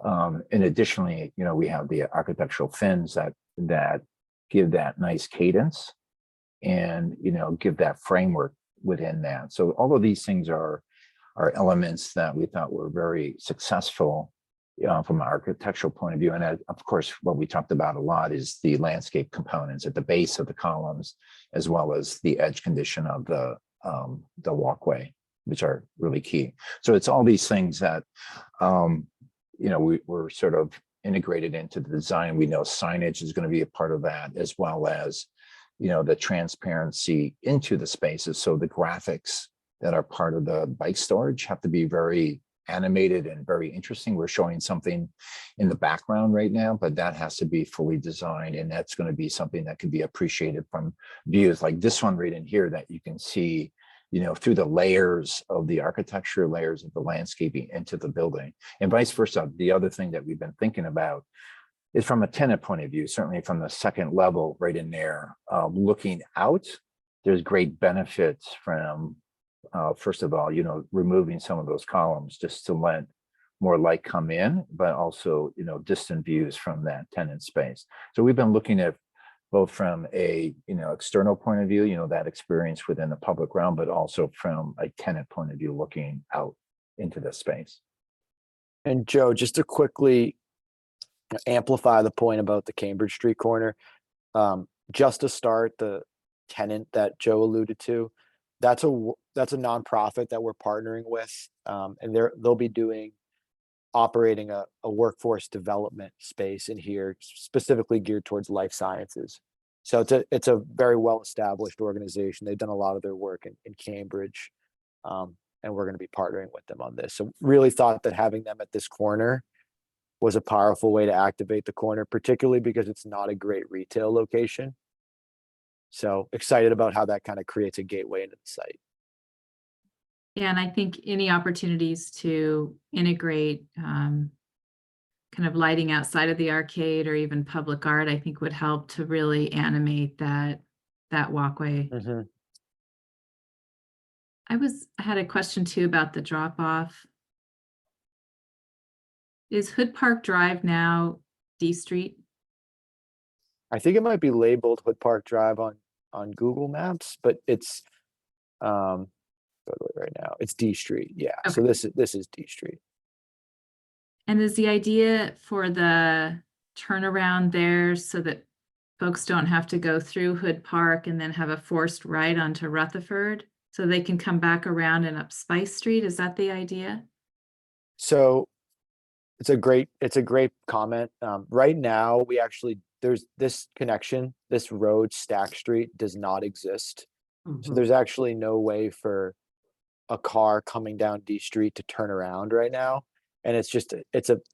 Speaker 3: And additionally, we have the architectural fins that give that nice cadence and, give that framework within that. So all of these things are elements that we thought were very successful from an architectural point of view. And of course, what we talked about a lot is the landscape components at the base of the columns, as well as the edge condition of the walkway, which are really key. So it's all these things that, we're sort of integrated into the design. We know signage is going to be a part of that, as well as, the transparency into the spaces. So the graphics that are part of the bike storage have to be very animated and very interesting. We're showing something in the background right now, but that has to be fully designed, and that's going to be something that can be appreciated from views like this one right in here, that you can see, through the layers of the architecture, layers of the landscaping into the building, and vice versa. The other thing that we've been thinking about is from a tenant point of view, certainly from the second level right in there, looking out, there's great benefits from, first of all, removing some of those columns just to let more light come in, but also, distant views from that tenant space. So we've been looking at both from a, external point of view, that experience within the public realm, but also from a tenant point of view, looking out into the space.
Speaker 2: And Joe, just to quickly amplify the point about the Cambridge Street corner, just to start, the tenant that Joe alluded to, that's a nonprofit that we're partnering with, and they'll be operating a workforce development space in here, specifically geared towards life sciences. So it's a very well-established organization. They've done a lot of their work in Cambridge, and we're going to be partnering with them on this. So really thought that having them at this corner was a powerful way to activate the corner, particularly because it's not a great retail location. So excited about how that kind of creates a gateway into the site.
Speaker 6: Yeah, and I think any opportunities to integrate kind of lighting outside of the arcade or even public art, I think would help to really animate that walkway.
Speaker 2: Mm-hmm.
Speaker 6: I had a question too about the drop off. Is Hood Park Drive now D Street?
Speaker 2: I think it might be labeled Hood Park Drive on Google Maps, but it's right now it's D Street. Yeah.
Speaker 6: Okay.
Speaker 2: So this is D Street.
Speaker 6: And is the idea for the turnaround there so that folks don't have to go through Hood Park and then have a forced right onto Rutherford so they can come back around and up Spice Street? Is that the idea?
Speaker 2: So it's a great comment. Right now, there's this connection, this road, Stack Street, does not exist. So there's actually no way for a car coming down D Street to turn around right now. And it's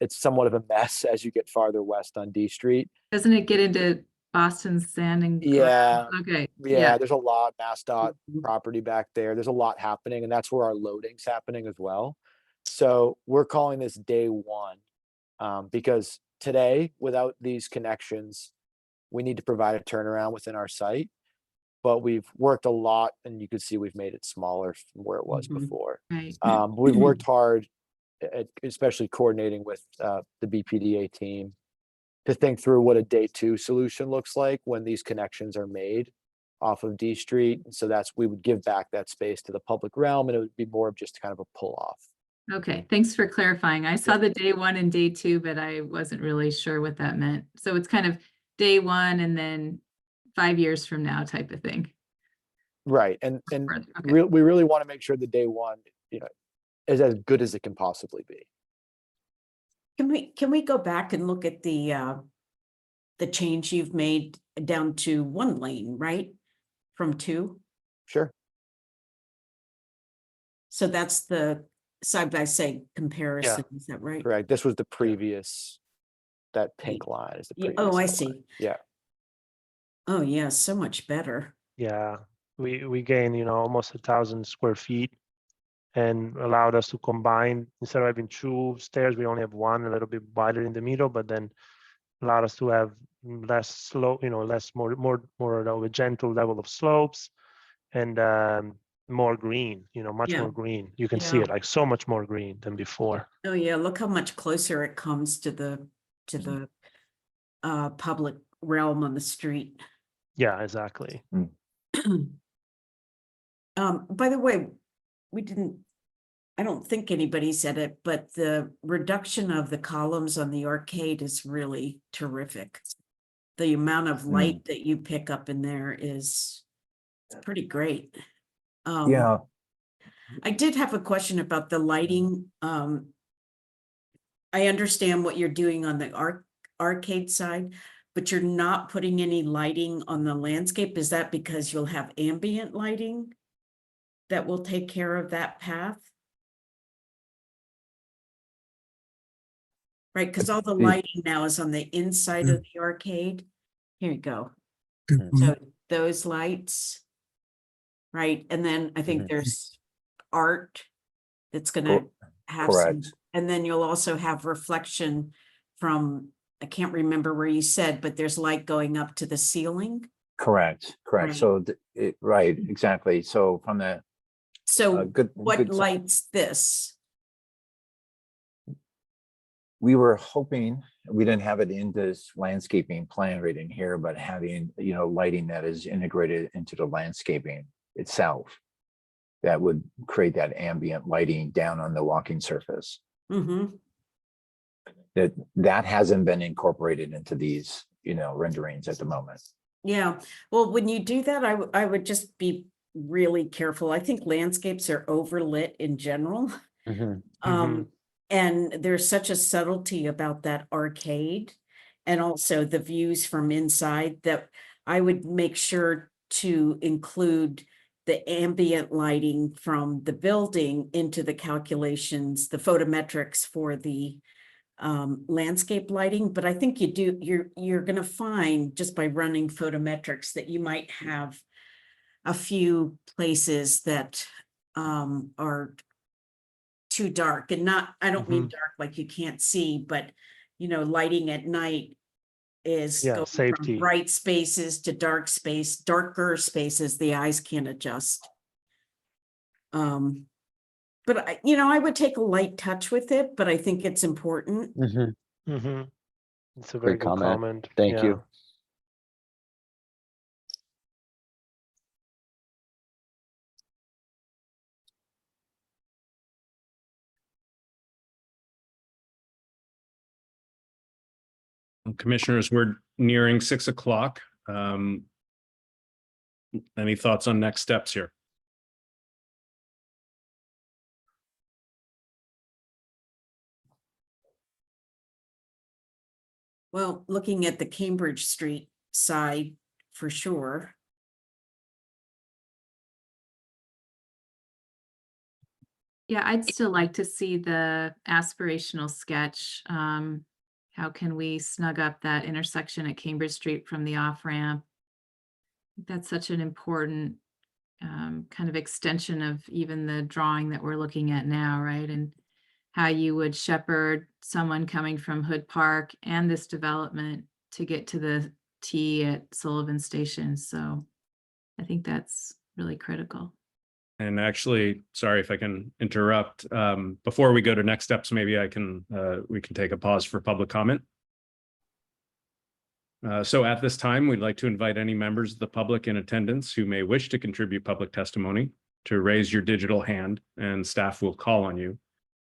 Speaker 2: somewhat of a mess as you get farther west on D Street.
Speaker 6: Doesn't it get into Boston's sand and
Speaker 2: Yeah.
Speaker 6: Okay.
Speaker 2: Yeah, there's a lot MassDOT property back there. There's a lot happening, and that's where our loading's happening as well. So we're calling this day one, because today, without these connections, we need to provide a turnaround within our site. But we've worked a lot, and you can see we've made it smaller from where it was before.
Speaker 6: Right.
Speaker 2: We've worked hard, especially coordinating with the BPDA team, to think through what a day two solution looks like when these connections are made off of D Street. And so we would give back that space to the public realm, and it would be more of just kind of a pull off.
Speaker 6: Okay, thanks for clarifying. I saw the day one and day two, but I wasn't really sure what that meant. So it's kind of day one and then 5 years from now type of thing.
Speaker 2: Right. And
Speaker 6: Okay.
Speaker 2: we really want to make sure the day one, is as good as it can possibly be.
Speaker 7: Can we go back and look at the change you've made down to 1 lane, right? From 2?
Speaker 2: Sure.
Speaker 7: So that's the side-by-side comparison, is that right?
Speaker 2: Correct. This was the previous, that pink line is the
Speaker 7: Yeah,
Speaker 2: previous.
Speaker 7: oh, I
Speaker 2: line.
Speaker 7: see.
Speaker 2: Yeah.
Speaker 7: Oh, yeah, so much better.
Speaker 4: Yeah, we gained, almost 1,000 square feet, and allowed us to combine, instead of having 2 stairs, we only have 1, a little bit wider in the middle, but then allowed us to have less slope, more of a gentle level of slopes, and more green, much
Speaker 7: Yeah.
Speaker 4: more green. You can see
Speaker 7: Yeah.
Speaker 4: it like so much more green than before.
Speaker 7: Oh, yeah, look how much closer it comes to the public realm on the street.
Speaker 4: Yeah, exactly.
Speaker 7: By the way, I don't think anybody said it, but the reduction of the columns on the arcade is really terrific. The amount of light that you pick up in there is pretty great.
Speaker 3: Yeah.
Speaker 7: I did have a question about the lighting. I understand what you're doing on the arcade side, but you're not putting any lighting on the landscape. Is that because you'll have ambient lighting that will take care of that path? Right, because all the lighting now is on the inside of the arcade. Here you go. So those lights, right? And then I think there's art that's gonna have some,
Speaker 3: Correct.
Speaker 7: and then you'll also have reflection from, I can't remember where you said, but there's light going up to the ceiling.
Speaker 3: Correct.
Speaker 7: Right.
Speaker 3: So right, exactly. So from the
Speaker 7: So
Speaker 3: good
Speaker 7: what
Speaker 3: good
Speaker 7: lights this?
Speaker 3: we were hoping, we didn't have it in this landscaping plan right in here, but having, lighting that is integrated into the landscaping itself. That would create that ambient lighting down on the walking surface.
Speaker 7: Mhm.
Speaker 3: That hasn't been incorporated into these, renderings at the moment.
Speaker 7: Yeah, well, when you do that, I would just be really careful. I think landscapes are overlit in general. And there's such a subtlety about that arcade and also the views from inside that I would make sure to include the ambient lighting from the building into the calculations, the photometrics for the landscape lighting. But I think you're going to find just by running photometrics that you might have a few places that are too dark, and I don't mean dark like you can't see, but lighting at night is going
Speaker 4: safety.
Speaker 7: from bright spaces to darker spaces the eyes can't adjust. But I would take a light touch with it, but I think it's important.
Speaker 4: It's a very
Speaker 2: Great
Speaker 4: good comment.
Speaker 2: Thank you.
Speaker 1: Commissioners, we're nearing 6 o'clock. Any thoughts on next steps here?
Speaker 7: Well, looking at the Cambridge Street side for sure.
Speaker 6: Yeah, I'd still like to see the aspirational sketch. How can we snug up that intersection at Cambridge Street from the off-ramp? That's such an important kind of extension of even the drawing that we're looking at now, right? And how you would shepherd someone coming from Hood Park and this development to get to the T at Sullivan Station. So I think that's really critical.
Speaker 1: And actually, sorry if I can interrupt. Before we go to next steps, maybe we can take a pause for public comment. So at this time, we'd like to invite any members of the public in attendance who may wish to contribute public testimony to raise your digital hand, and staff will call on you.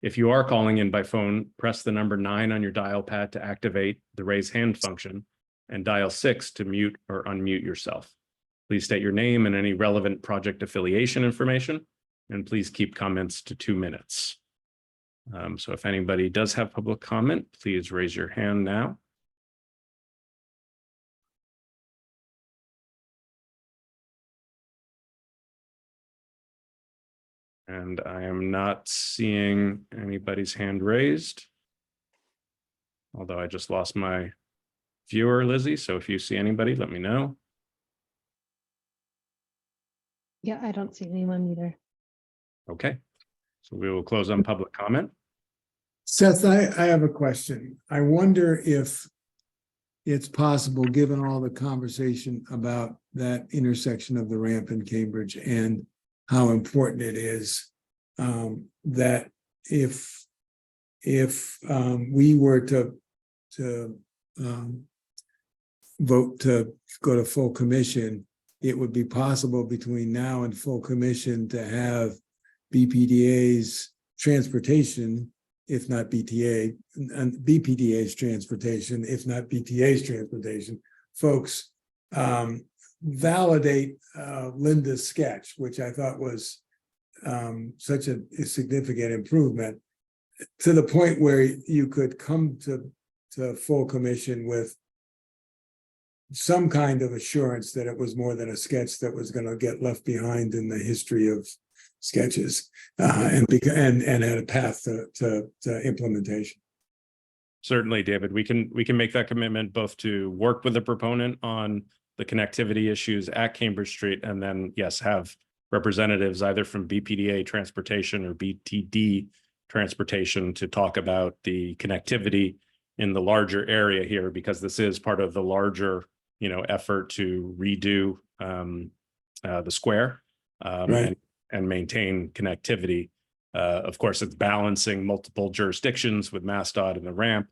Speaker 1: If you are calling in by phone, press the number 9 on your dial pad to activate the raise hand function and dial 6 to mute or unmute yourself. Please state your name and any relevant project affiliation information, and please keep comments to 2 minutes. So if anybody does have public comment, please raise your hand now. And I am not seeing anybody's hand raised. Although I just lost my viewer, Lizzie. So if you see anybody, let me know.
Speaker 5: Yeah, I don't see anyone either.
Speaker 1: Okay. So we will close on public comment.
Speaker 9: Seth, I have a question. I wonder if it's possible, given all the conversation about that intersection of the ramp in Cambridge and how important it is, that if we were to vote to go to full commission, it would be possible between now and full commission to have BPDA's transportation, if not BTA, and BPDA's transportation, if not BTA's transportation, folks validate Linda's sketch, which I thought was such a significant improvement, to the point where you could come to full commission with some kind of assurance that it was more than a sketch that was going to get left behind in the history of sketches, and had a path to implementation.
Speaker 1: Certainly, David, we can make that commitment both to work with the proponent on the connectivity issues at Cambridge Street, and then, yes, have representatives either from BPDA Transportation or BTD Transportation to talk about the connectivity in the larger area here, because this is part of the larger, effort to redo the square and maintain connectivity. Of course, it's balancing multiple jurisdictions with MassDOT and the ramp,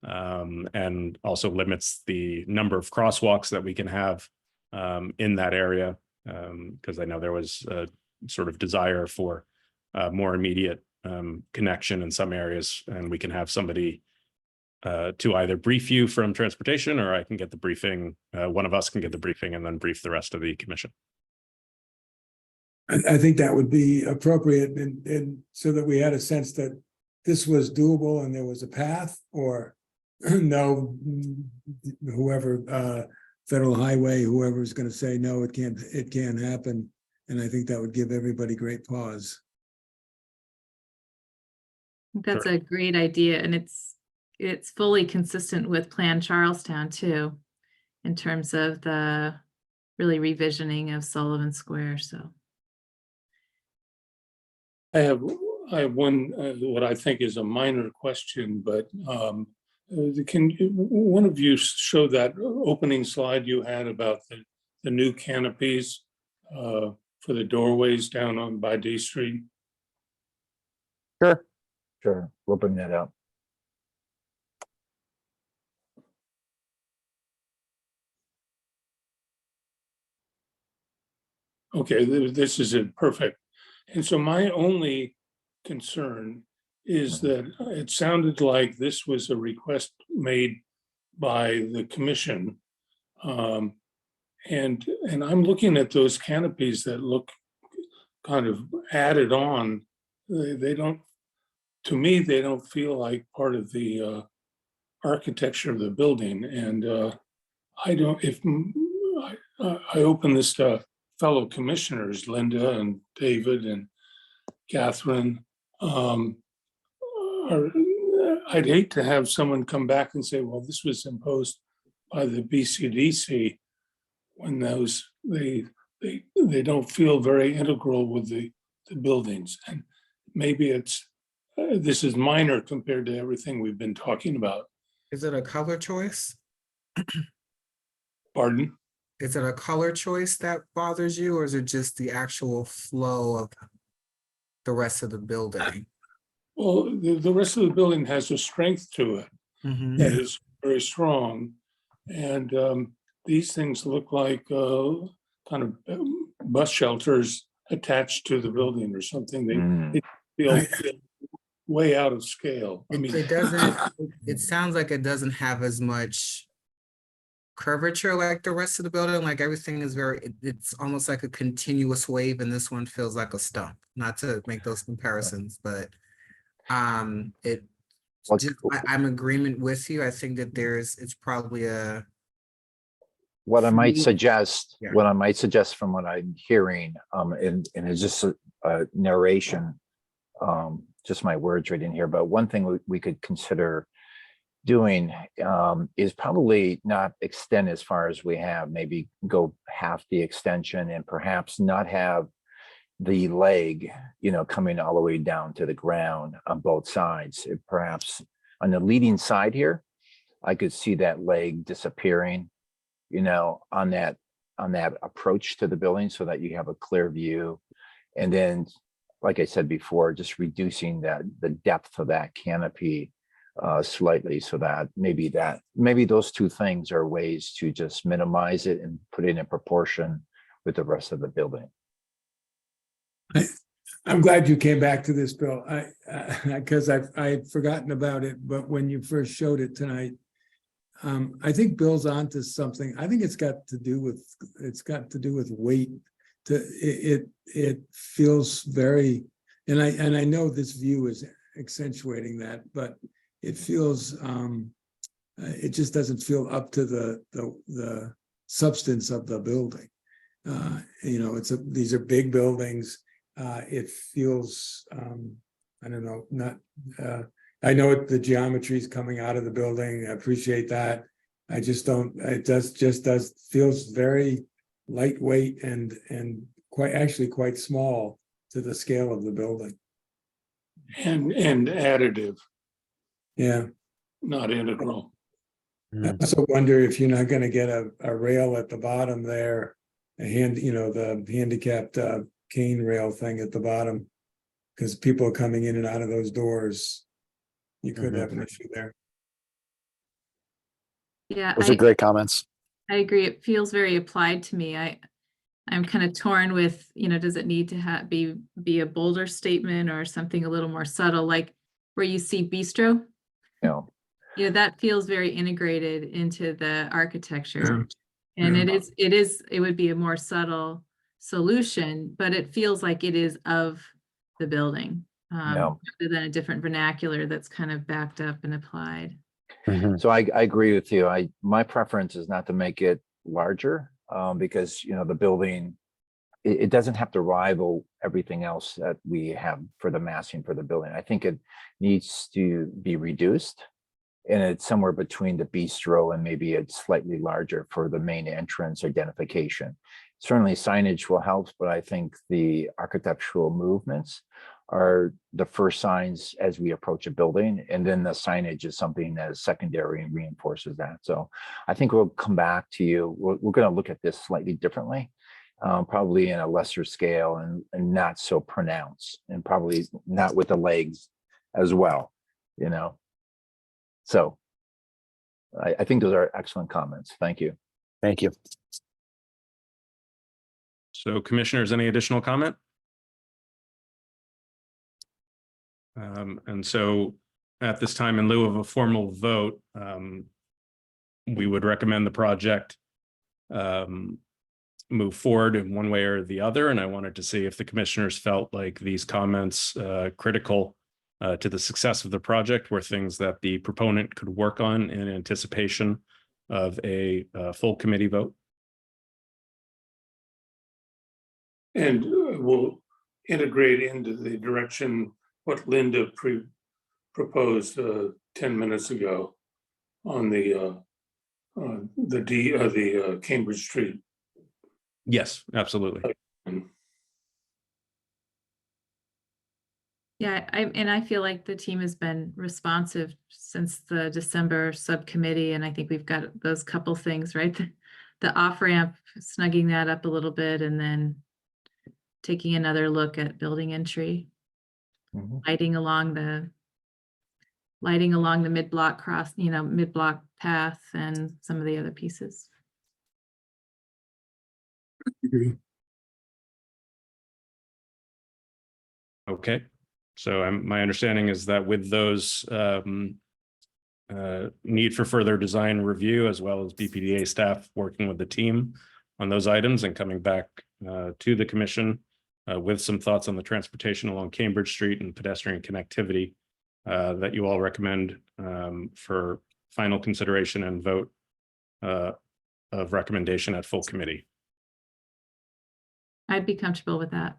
Speaker 1: and also limits the number of crosswalks that we can have in that area, because I know there was a sort of desire for more immediate connection in some areas, and we can have somebody to either brief you from transportation, or I can get the briefing, one of us can get the briefing and then brief the rest of the commission.
Speaker 9: I think that would be appropriate, and so that we had a sense that this was doable and there was a path, or no, whoever, Federal Highway, whoever is going to say, no, it can't happen. And I think that would give everybody great pause.
Speaker 6: I think that's a great idea, and it's fully consistent with Plan Charlestown too, in terms of the really revisioning of Sullivan Square. So
Speaker 8: I have one, what I think is a minor question, but can one of you show that opening slide you had about the new canopies for the doorways down on by D Street?
Speaker 3: Sure. Sure, we'll bring that up.
Speaker 8: Okay, this is it, perfect. And so my only concern is that it sounded like this was a request made by the commission. And I'm looking at those canopies that look kind of added on. They don't, to me, they don't feel like part of the architecture of the building. And I don't, if I open this to fellow commissioners, Linda and David and Catherine, I'd hate to have someone come back and say, well, this was imposed by the BCDC, when those, they don't feel very integral with the buildings. And maybe it's, this is minor compared to everything we've been talking about.
Speaker 10: Is it a color choice?
Speaker 8: Pardon?
Speaker 10: Is it a color choice that bothers you, or is it just the actual flow of the rest of the building?
Speaker 8: Well, the rest of the building has a strength to it that is very strong. And these things look like kind of bus shelters attached to the building or something. They feel way out of scale. I mean,
Speaker 10: It doesn't, it sounds like it doesn't have as much curvature like the rest of the building. Like everything is very, it's almost like a continuous wave, and this one feels like a stump. Not to make those comparisons, but I'm in agreement with you. I think that it's probably a,
Speaker 3: What I might
Speaker 10: Yeah.
Speaker 3: suggest, from what I'm hearing, and it's just a narration, just my words right in here, but one thing we could consider doing is probably not extend as far as we have, maybe go half the extension, and perhaps not have the leg, coming all the way down to the ground on both sides. Perhaps on the leading side here, I could see that leg disappearing, on that approach to the building, so that you have a clear view. And then, like I said before, just reducing the depth of that canopy slightly, so that maybe those two things are ways to just minimize it and put it in proportion with the rest of the building.
Speaker 9: I'm glad you came back to this, Bill. Because I had forgotten about it, but when you first showed it tonight, I think Bill's onto something. I think it's got to do with weight. It feels very, and I know this view is accentuating that, but it feels it just doesn't feel up to the substance of the building. These are big buildings. It feels I don't know, not I know the geometry is coming out of the building. I appreciate that. I just don't, it does feels very lightweight and quite small to the scale of the building.
Speaker 8: And additive,
Speaker 9: Yeah.
Speaker 8: not integral.
Speaker 9: I also wonder if you're not going to get a rail at the bottom there, the handicapped cane rail thing at the bottom. because people are coming in and out of those doors. You could
Speaker 2: Mhm.
Speaker 9: have an issue there.
Speaker 6: Yeah,
Speaker 2: Those are great comments.
Speaker 6: I agree. It feels very applied to me. I'm kind of torn with, does it need to be a bolder statement or something a little more subtle, like where you see bistro?
Speaker 3: You know,
Speaker 6: That feels very integrated into the architecture.
Speaker 9: Yeah.
Speaker 6: And
Speaker 9: Yeah.
Speaker 6: it would be a more subtle solution, but it feels like it is of the building.
Speaker 3: Yeah.
Speaker 6: Rather than a different vernacular that's kind of backed up and applied.
Speaker 2: Mhm.
Speaker 3: So I agree with you. My preference is not to make it larger, because, the building, it doesn't have to rival everything else that we have for the massing for the building. I think it needs to be reduced. And it's somewhere between the bistro and maybe it's slightly larger for the main entrance identification. Certainly signage will help, but I think the architectural movements are the first signs as we approach a building. And then the signage is something that is secondary and reinforces that. So I think we'll come back to you. We're going to look at this slightly differently, probably in a lesser scale and not so pronounced, and probably not with the legs as well, So I think those are excellent comments. Thank you.
Speaker 2: Thank you.
Speaker 1: So commissioners, any additional comment? And so at this time, in lieu of a formal vote, we would recommend the project move forward in one way or the other. And I wanted to see if the commissioners felt like these comments critical to the success of the project were things that the proponent could work on in anticipation of a full committee vote.
Speaker 8: And we'll integrate into the direction what Linda proposed 10 minutes ago on the Cambridge Street.
Speaker 1: Yes, absolutely.
Speaker 6: Yeah, I feel like the team has been responsive since the December subcommittee, and I think we've got those couple things, right? The off-ramp, snugging that up a little bit, and then taking another look at building entry, lighting along the mid-block mid-block path and some of the other pieces.
Speaker 1: Okay. So my understanding is that with those need for further design review, as well as BPDA staff working with the team on those items and coming back to the commission with some thoughts on the transportation along Cambridge Street and pedestrian connectivity that you all recommend for final consideration and vote of recommendation at full committee.
Speaker 6: I'd be comfortable with that.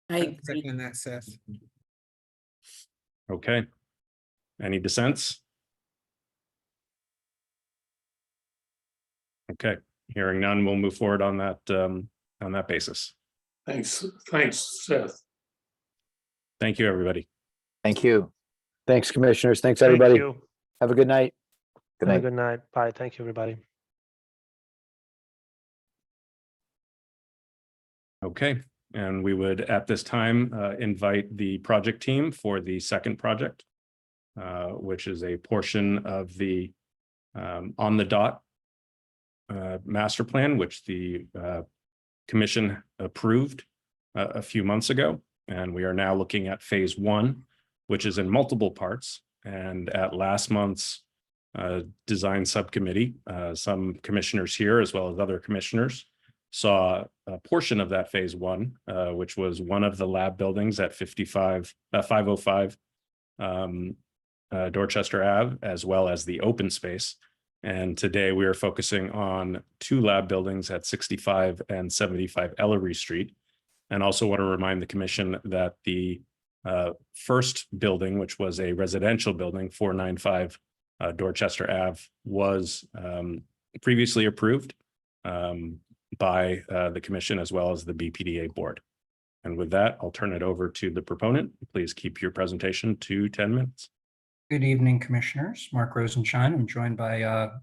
Speaker 7: I agree.
Speaker 10: Second that, Seth.
Speaker 1: Okay. Any dissents? Okay, hearing none, we'll move forward on that basis.
Speaker 8: Thanks, Seth.
Speaker 1: Thank you, everybody.
Speaker 3: Thank you.
Speaker 2: Thanks, commissioners. Thanks,
Speaker 4: Thank
Speaker 2: everybody.
Speaker 4: you.
Speaker 2: Have a good night.
Speaker 3: Good
Speaker 4: Have a
Speaker 3: night.
Speaker 4: good night. Bye. Thank you, everybody.
Speaker 1: Okay, and we would at this time invite the project team for the second project, which is a portion of the on the dot master plan, which the commission approved a few months ago. And we are now looking at phase one, which is in multiple parts. And at last month's design subcommittee, some commissioners here, as well as other commissioners, saw a portion of that phase one, which was one of the lab buildings at 505 Dorchester Ave, as well as the open space. And today we are focusing on two lab buildings at 65 and 75 Ellery Street. And also want to remind the commission that the first building, which was a residential building, 495 Dorchester Ave, was previously approved by the commission as well as the BPDA board. And with that, I'll turn it over to the proponent. Please keep your presentation to 10 minutes.
Speaker 11: Good evening, Commissioners. Mark Rosenshine. I'm joined by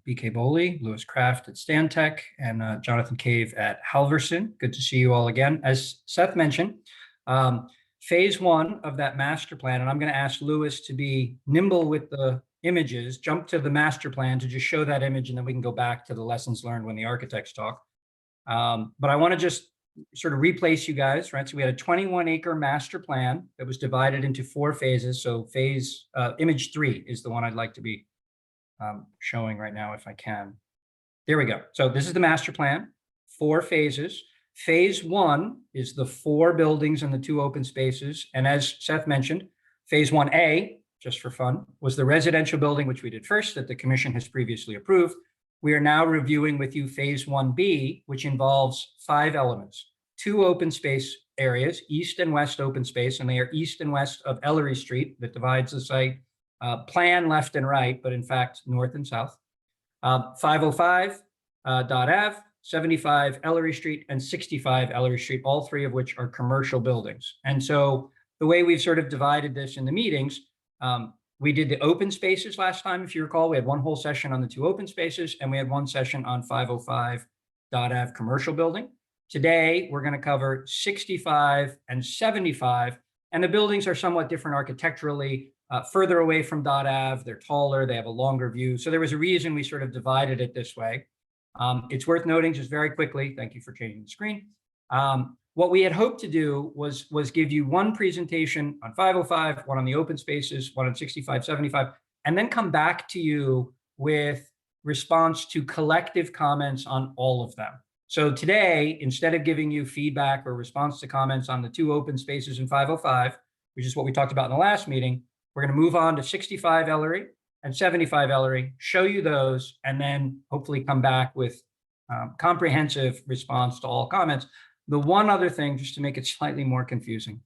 Speaker 11: BK Boley, Lewis Kraft at Stantec, and Jonathan Cave at Halverson. Good to see you all again. As Seth mentioned, phase one of that master plan, and I'm going to ask Lewis to be nimble with the images, jump to the master plan to just show that image, and then we can go back to the lessons learned when the architects talk. But I want to just sort of replace you guys, right? So we had a 21-acre master plan that was divided into 4 phases. So image 3 is the one I'd like to be showing right now if I can. There we go. So this is the master plan, 4 phases. Phase 1 is the 4 buildings and the 2 open spaces. And as Seth mentioned, phase 1A, just for fun, was the residential building, which we did first, that the commission has previously approved. We are now reviewing with you phase 1B, which involves 5 elements, 2 open space areas, east and west open space, and they are east and west of Ellery Street that divides the site, plan left and right, but in fact, north and south. 505 Ave, 75 Ellery Street, and 65 Ellery Street, all 3 of which are commercial buildings. And so the way we've sort of divided this in the meetings, we did the open spaces last time, if you recall. We had 1 whole session on the 2 open spaces, and we had 1 session on 505 Ave commercial building. Today, we're going to cover 65 and 75, and the buildings are somewhat different architecturally, further away from Ave. They're taller, they have a longer view. So there was a reason we sort of divided it this way. It's worth noting just very quickly, thank you for changing the screen. What we had hoped to do was give you 1 presentation on 505, 1 on the open spaces, 1 on 65, 75, and then come back to you with response to collective comments on all of them. So today, instead of giving you feedback or response to comments on the 2 open spaces in 505, which is what we talked about in the last meeting, we're going to move on to 65 Ellery and 75 Ellery, show you those, and then hopefully come back with comprehensive response to all comments. The one other thing, just to make it slightly more confusing,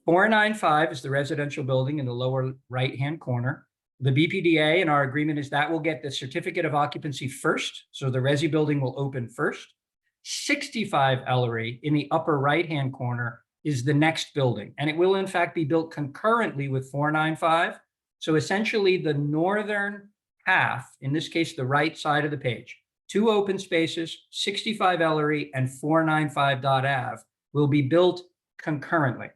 Speaker 11: 495 is the residential building in the lower right-hand corner. The BPDA and our agreement is that will get the certificate of occupancy first. So the resi building will open first. 65 Ellery in the upper right-hand corner is the next building. And it will in fact be built concurrently with 495. So essentially the northern half, in this case, the right side of the page, 2 open spaces, 65 Ellery and 495 Ave will be built concurrently.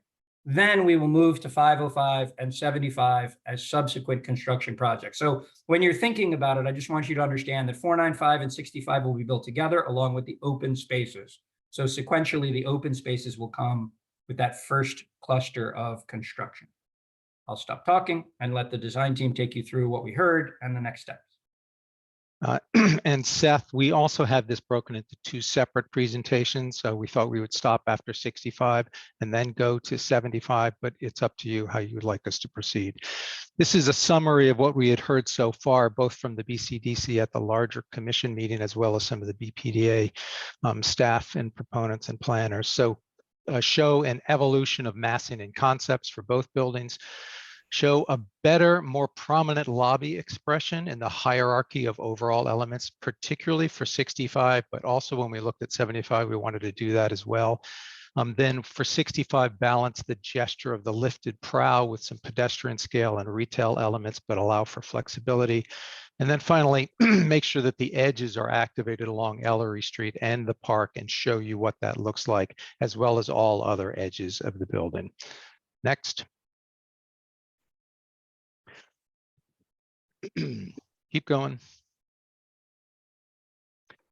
Speaker 11: Then we will move to 505 and 75 as subsequent construction projects. So when you're thinking about it, I just want you to understand that 495 and 65 will be built together along with the open spaces. So sequentially, the open spaces will come with that first cluster of construction. I'll stop talking and let the design team take you through what we heard and the next steps.
Speaker 12: And Seth, we also have this broken into 2 separate presentations. So we thought we would stop after 65 and then go to 75, but it's up to you how you would like us to proceed. This is a summary of what we had heard so far, both from the BCDC at the larger commission meeting, as well as some of the BPDA staff and proponents and planners. So show an evolution of massing and concepts for both buildings. Show a better, more prominent lobby expression in the hierarchy of overall elements, particularly for 65, but also when we looked at 75, we wanted to do that as well. Then for 65, balance the gesture of the lifted prow with some pedestrian scale and retail elements, but allow for flexibility. And then finally, make sure that the edges are activated along Ellery Street and the park and show you what that looks like, as well as all other edges of the building. Next. Keep going.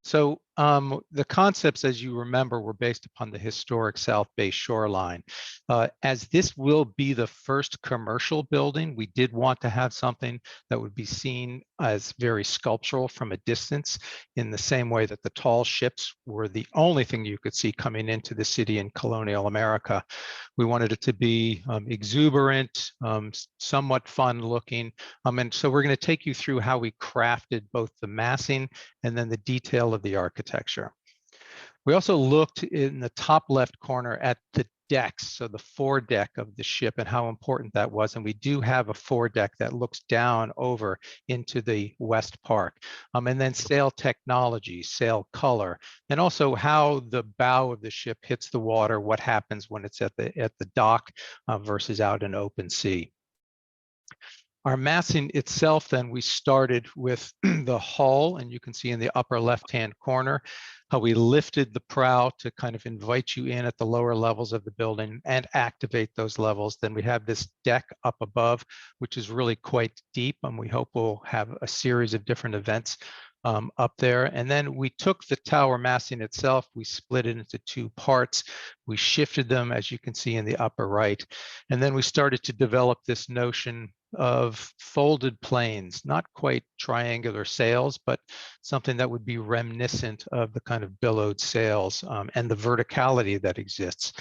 Speaker 12: So the concepts, as you remember, were based upon the historic South Bay shoreline. As this will be the first commercial building, we did want to have something that would be seen as very sculptural from a distance, in the same way that the tall ships were the only thing you could see coming into the city in colonial America. We wanted it to be exuberant, somewhat fun looking. And so we're going to take you through how we crafted both the massing and then the detail of the architecture. We also looked in the top left corner at the decks, so the foredeck of the ship and how important that was. And we do have a foredeck that looks down over into the West Park. And then sail technology, sail color, and also how the bow of the ship hits the water, what happens when it's at the dock versus out in open sea. Our massing itself, then we started with the hull, and you can see in the upper left-hand corner how we lifted the prow to kind of invite you in at the lower levels of the building and activate those levels. Then we have this deck up above, which is really quite deep, and we hope we'll have a series of different events up there. And then we took the tower massing itself, we split it into two parts. We shifted them, as you can see in the upper right. And then we started to develop this notion of folded planes, not quite triangular sails, but something that would be reminiscent of the kind of billowed sails and the verticality that exists.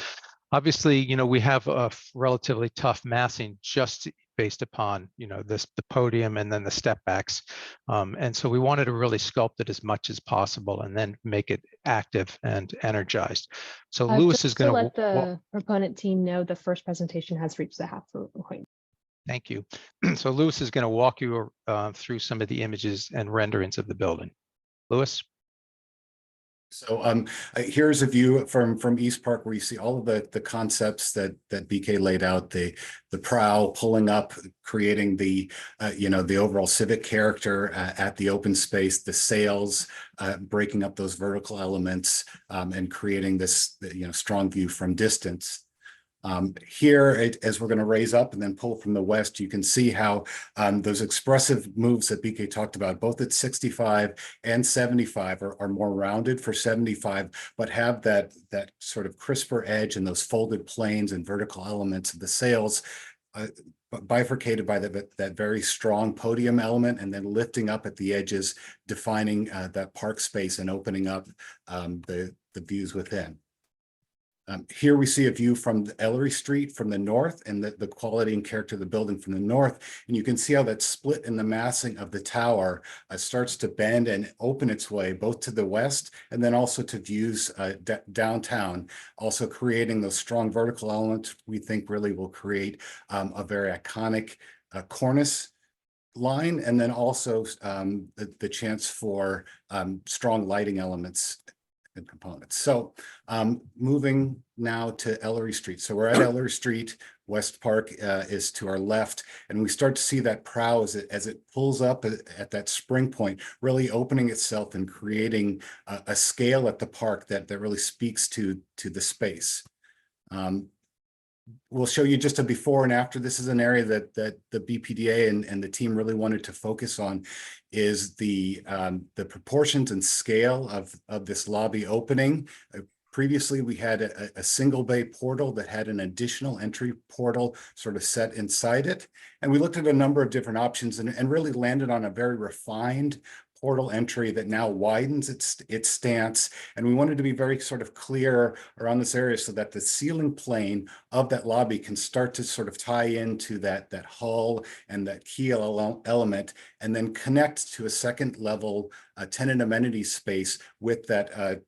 Speaker 12: Obviously, you know, we have a relatively tough massing just based upon, you know, the podium and then the step backs. And so we wanted to really sculpt it as much as possible and then make it active and energized. So Lewis is going
Speaker 5: to let the proponent team know the first presentation has reached the halfway point.
Speaker 12: Thank you. So Lewis is going to walk you through some of the images and renderings of the building. Lewis?
Speaker 13: So here's a view from East Park where you see all of the concepts that BK laid out, the prow pulling up, creating the you know, the overall civic character at the open space, the sails breaking up those vertical elements and creating this, you know, strong view from distance. Here, as we're going to raise up and then pull from the west, you can see how those expressive moves that BK talked about, both at 65 and 75 are more rounded for 75, but have that sort of crisper edge and those folded planes and vertical elements of the sails bifurcated by that very strong podium element and then lifting up at the edges, defining that park space and opening up the views within. Here we see a view from Ellery Street from the north and the quality and character of the building from the north. And you can see how that split in the massing of the tower starts to bend and open its way both to the west and then also to views downtown, also creating those strong vertical elements we think really will create a very iconic cornice line, and then also the chance for strong lighting elements and components. So moving now to Ellery Street. So we're at Ellery Street, West Park is to our left, and we start to see that prow as it pulls up at that spring point, really opening itself and creating a scale at the park that really speaks to the space. We'll show you just a before and after. This is an area that the BPDA and the team really wanted to focus on, is the proportions and scale of this lobby opening. Previously, we had a single bay portal that had an additional entry portal sort of set inside it. And we looked at a number of different options and really landed on a very refined portal entry that now widens its stance. And we wanted to be very sort of clear around this area so that the ceiling plane of that lobby can start to sort of tie into that hull and that key element, and then connect to a second level tenant amenity space with that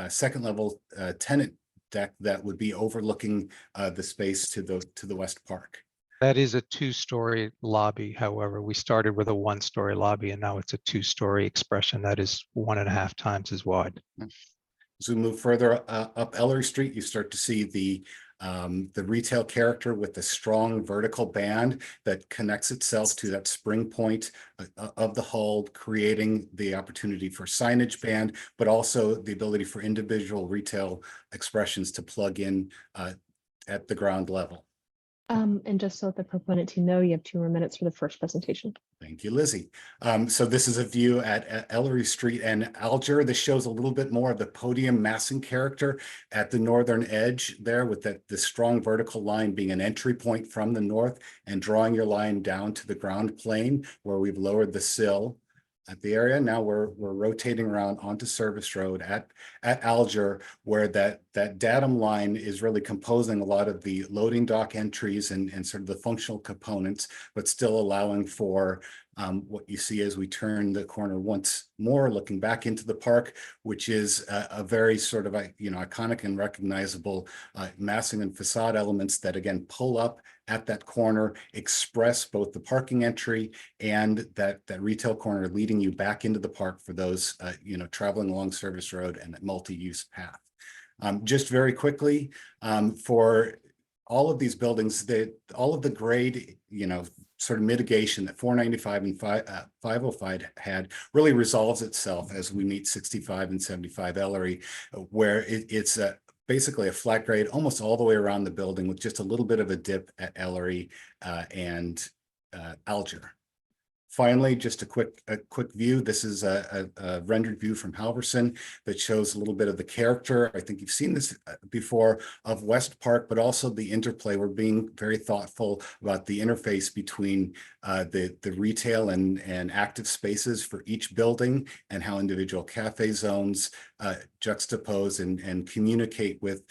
Speaker 13: second level tenant deck that would be overlooking the space to the West Park.
Speaker 12: That is a two-story lobby. However, we started with a one-story lobby and now it's a two-story expression that is 1.5 times as wide.
Speaker 13: As we move further up Ellery Street, you start to see the retail character with the strong vertical band that connects itself to that spring point of the hull, creating the opportunity for signage band, but also the ability for individual retail expressions to plug in at the ground level.
Speaker 5: And just so the proponent team know, you have 2 more minutes for the first presentation.
Speaker 13: Thank you, Lizzie. So this is a view at Ellery Street and Alger. This shows a little bit more of the podium massing character at the northern edge there, with the strong vertical line being an entry point from the north and drawing your line down to the ground plane where we've lowered the sill at the area. Now we're rotating around onto Service Road at Alger, where that datum line is really composing a lot of the loading dock entries and sort of the functional components, but still allowing for what you see as we turn the corner once more, looking back into the park, which is a very sort of iconic and recognizable massing and facade elements that again pull up at that corner, express both the parking entry and that retail corner, leading you back into the park for those traveling along Service Road and that multi-use path. Just very quickly, for all of these buildings, all of the grade, sort of mitigation that 495 and 505 had really resolves itself as we meet 65 and 75 Ellery, where it's basically a flat grade almost all the way around the building with just a little bit of a dip at Ellery and Alger. Finally, just a quick view. This is a rendered view from Halverson that shows a little bit of the character. I think you've seen this before of West Park, but also the interplay. We're being very thoughtful about the interface between the retail and active spaces for each building and how individual cafe zones juxtapose and communicate with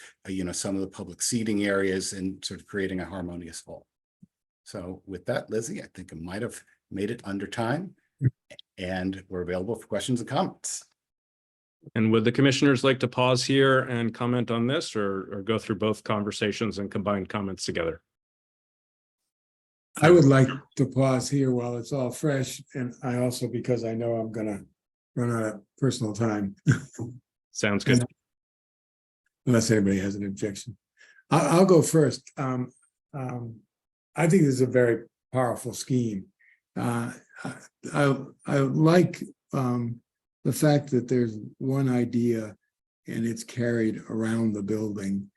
Speaker 13: some of the public seating areas and sort of creating a harmonious whole. So with that, Lizzie, I think I might have made it under time, and we're available for questions and comments.
Speaker 1: And would the commissioners like to pause here and comment on this, or go through both conversations and combine comments together?
Speaker 9: I would like to pause here while it's all fresh, and I also, because I know I'm gonna run out of personal time.
Speaker 1: Sounds good.
Speaker 9: Unless anybody has an objection. I'll go first. I think this is a very powerful scheme. I like the fact that there's one idea and it's carried around the building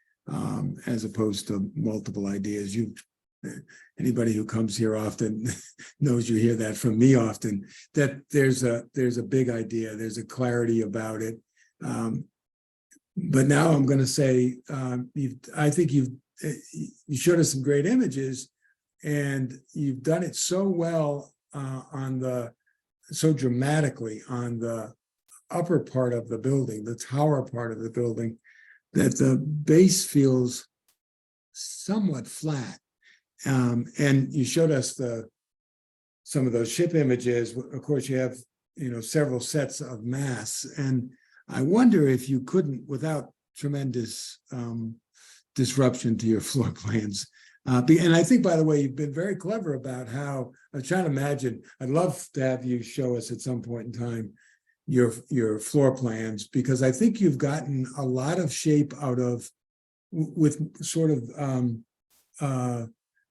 Speaker 9: as opposed to multiple ideas. Anybody who comes here often knows you hear that from me often, that there's a big idea, there's a clarity about it. But now I'm going to say, I think you showed us some great images, and you've done it so well so dramatically on the upper part of the building, the tower part of the building, that the base feels somewhat flat. And you showed us some of those ship images. Of course, you have several sets of masts, and I wonder if you couldn't, without tremendous disruption to your floor plans. And I think, by the way, you've been very clever about how, I'm trying to imagine, I'd love to have you show us at some point in time your floor plans, because I think you've gotten a lot of shape out of, with sort of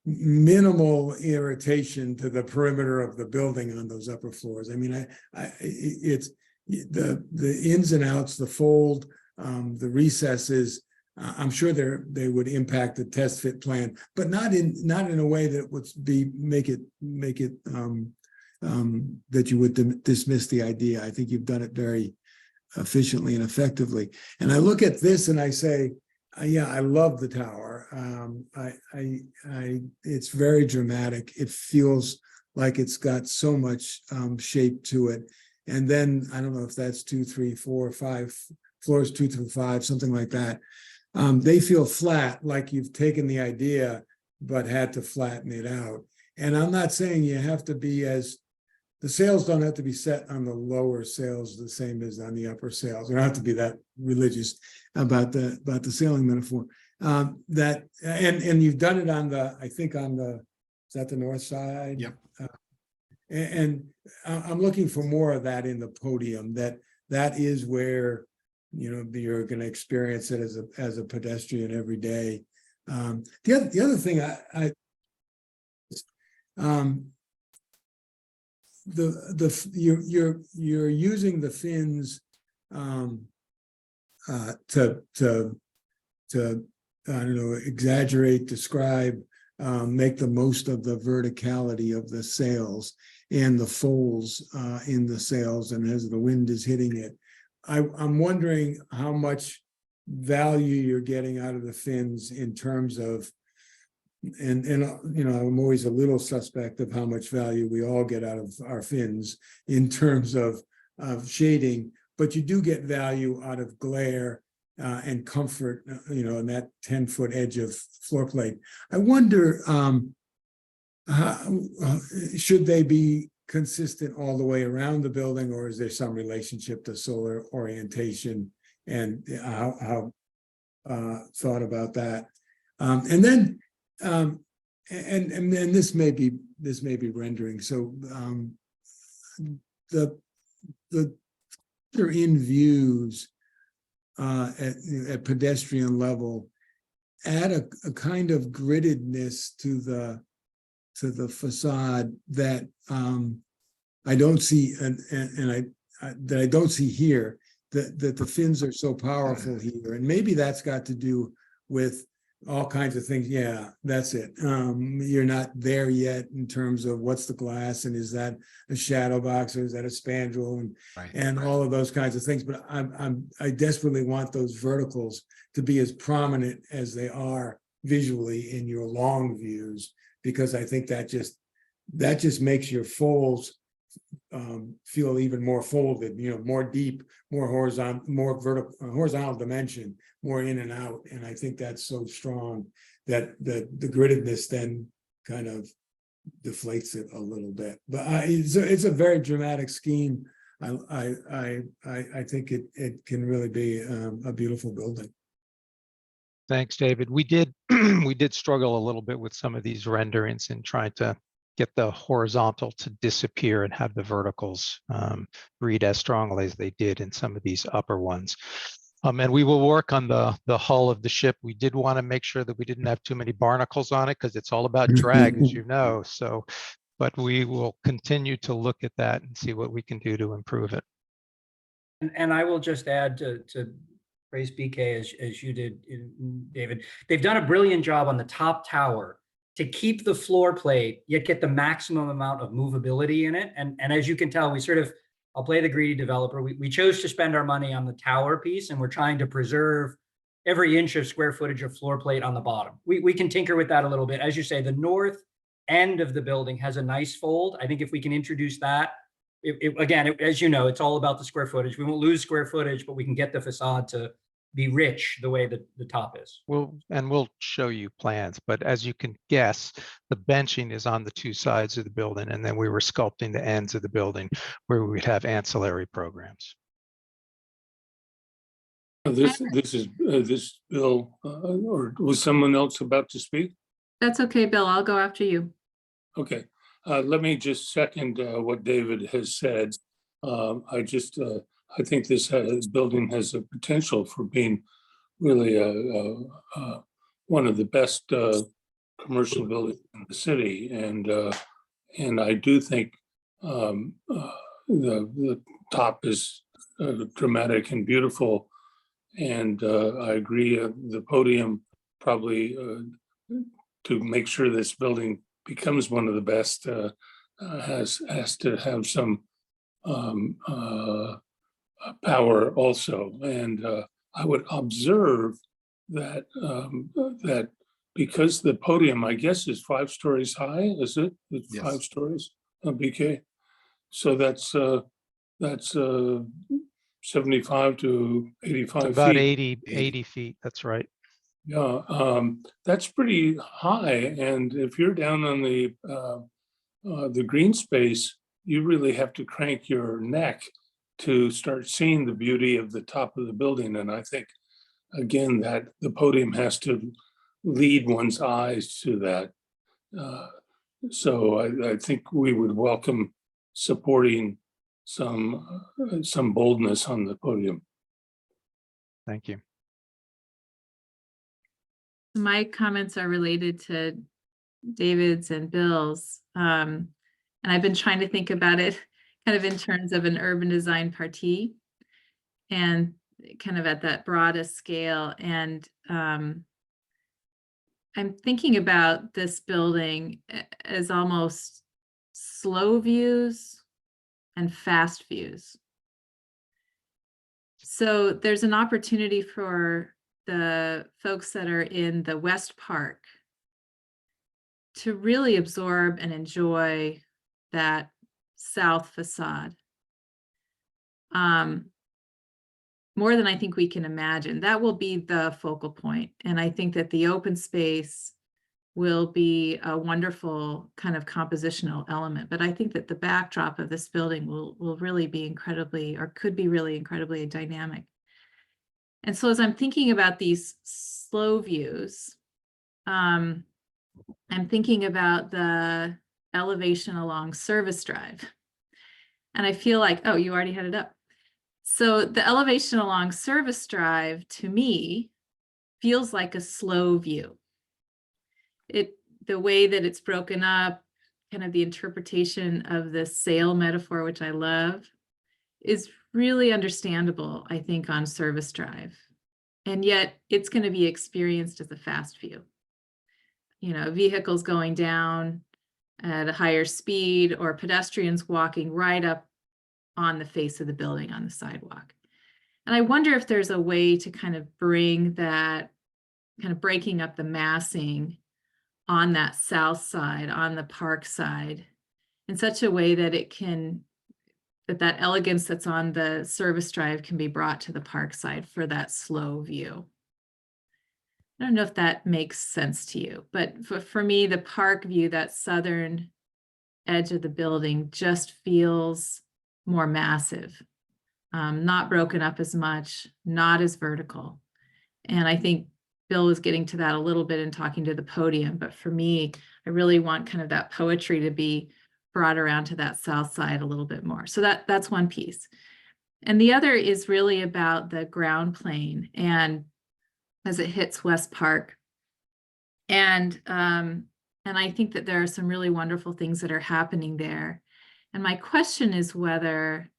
Speaker 9: minimal irritation to the perimeter of the building on those upper floors. I mean, it's the ins and outs, the fold, the recesses. I'm sure they would impact the test fit plan, but not in a way that would make it that you would dismiss the idea. I think you've done it very efficiently and effectively. And I look at this and I say, yeah, I love the tower. It's very dramatic. It feels like it's got so much shape to it. And then I don't know if that's 2, 3, 4, 5 floors, 2 through 5, something like that. They feel flat, like you've taken the idea but had to flatten it out. And I'm not saying you have to be the sails don't have to be set on the lower sails the same as on the upper sails. You don't have to be that religious about the sailing metaphor. And you've done it on is that the north side?
Speaker 13: Yep.
Speaker 9: And I'm looking for more of that in the podium, that is where you're going to experience it as a pedestrian every day. The other thing you're using the fins to I don't know, exaggerate, describe, make the most of the verticality of the sails and the folds in the sails, and as the wind is hitting it. I'm wondering how much value you're getting out of the fins in terms of, and I'm always a little suspect of how much value we all get out of our fins in terms of shading, but you do get value out of glare and comfort, in that 10-foot edge of floor plate. I wonder, should they be consistent all the way around the building, or is there some relationship to solar orientation, and how thought about that? And then this may be rendering. So the other in views at pedestrian level add a kind of griddedness to to the facade that I don't see, and that I don't see here, that the fins are so powerful here. And maybe that's got to do with all kinds of things. Yeah, that's it. You're not there yet in terms of what's the glass, and is that a shadow box, or is that a spandrel, and all of those kinds of things. But I desperately want those verticals to be as prominent as they are visually in your long views, because I think that just makes your folds feel even more folded, more deep, more horizontal, more vertical, horizontal dimension, more in and out. And I think that's so strong that the griddedness then kind of deflates it a little bit. But it's a very dramatic scheme. I think it can really be a beautiful building.
Speaker 12: Thanks, David. We did struggle a little bit with some of these renderings and trying to get the horizontal to disappear and have the verticals read as strongly as they did in some of these upper ones. And we will work on the hull of the ship. We did want to make sure that we didn't have too many barnacles on it, because it's all about drag, as you know. So, but we will continue to look at that and see what we can do to improve it.
Speaker 11: And I will just add to praise BK as you did, David. They've done a brilliant job on the top tower to keep the floor plate, yet get the maximum amount of movability in it. And as you can tell, we sort of, I'll play the greedy developer. We chose to spend our money on the tower piece, and we're trying to preserve every inch of square footage of floor plate on the bottom. We can tinker with that a little bit. As you say, the north end of the building has a nice fold. I think if we can introduce that, as you know, it's all about the square footage. We won't lose square footage, but we can get the facade to be rich the way that the top is.
Speaker 12: We'll show you plans, but as you can guess, the benching is on the two sides of the building, and then we were sculpting the ends of the building where we would have ancillary programs.
Speaker 8: This Bill, or was someone else about to speak?
Speaker 6: That's okay, Bill. I'll go after you.
Speaker 8: Okay, let me just second what David has said. I think this building has a potential for being really one of the best commercial buildings in the city, and I do think the top is dramatic and beautiful, and I agree. The podium probably to make sure this building becomes one of the best has to have some power also. And I would observe that that because the podium, I guess, is 5 stories high, is it? It's
Speaker 13: Yes.
Speaker 8: 5 stories, BK. So that's 75 to 85
Speaker 12: It's about
Speaker 8: feet.
Speaker 12: 80 feet. That's right.
Speaker 8: Yeah, that's pretty high. And if you're down on the green space, you really have to crank your neck to start seeing the beauty of the top of the building. And I think, again, that the podium has to lead one's eyes to that. So I think we would welcome supporting some boldness on the podium.
Speaker 12: Thank you.
Speaker 6: My comments are related to David's and Bill's. And I've been trying to think about it kind of in terms of an urban design party and kind of at that broadest scale. And I'm thinking about this building as almost slow views and fast views. So there's an opportunity for the folks that are in the West Park to really absorb and enjoy that south facade. More than I think we can imagine. That will be the focal point. And I think that the open space will be a wonderful kind of compositional element. But I think that the backdrop of this building will really be incredibly, or could be really incredibly dynamic. And so as I'm thinking about these slow views, I'm thinking about the elevation along Service Drive. And I feel like, oh, you already had it up. So the elevation along Service Drive to me feels like a slow view. The way that it's broken up, kind of the interpretation of the sail metaphor, which I love, is really understandable, I think, on Service Drive. And yet it's going to be experienced as a fast view. You know, vehicles going down at a higher speed or pedestrians walking right up on the face of the building on the sidewalk. And I wonder if there's a way to kind of bring that, kind of breaking up the massing on that south side, on the park side, in such a way that it can, that elegance that's on the Service Drive can be brought to the park side for that slow view. I don't know if that makes sense to you, but for me, the park view, that southern edge of the building just feels more massive, not broken up as much, not as vertical. And I think Bill was getting to that a little bit in talking to the podium, but for me, I really want kind of that poetry to be brought around to that south side a little bit more. So that's one piece. And the other is really about the ground plane and as it hits West Park. And I think that there are some really wonderful things that are happening there. And my question is whether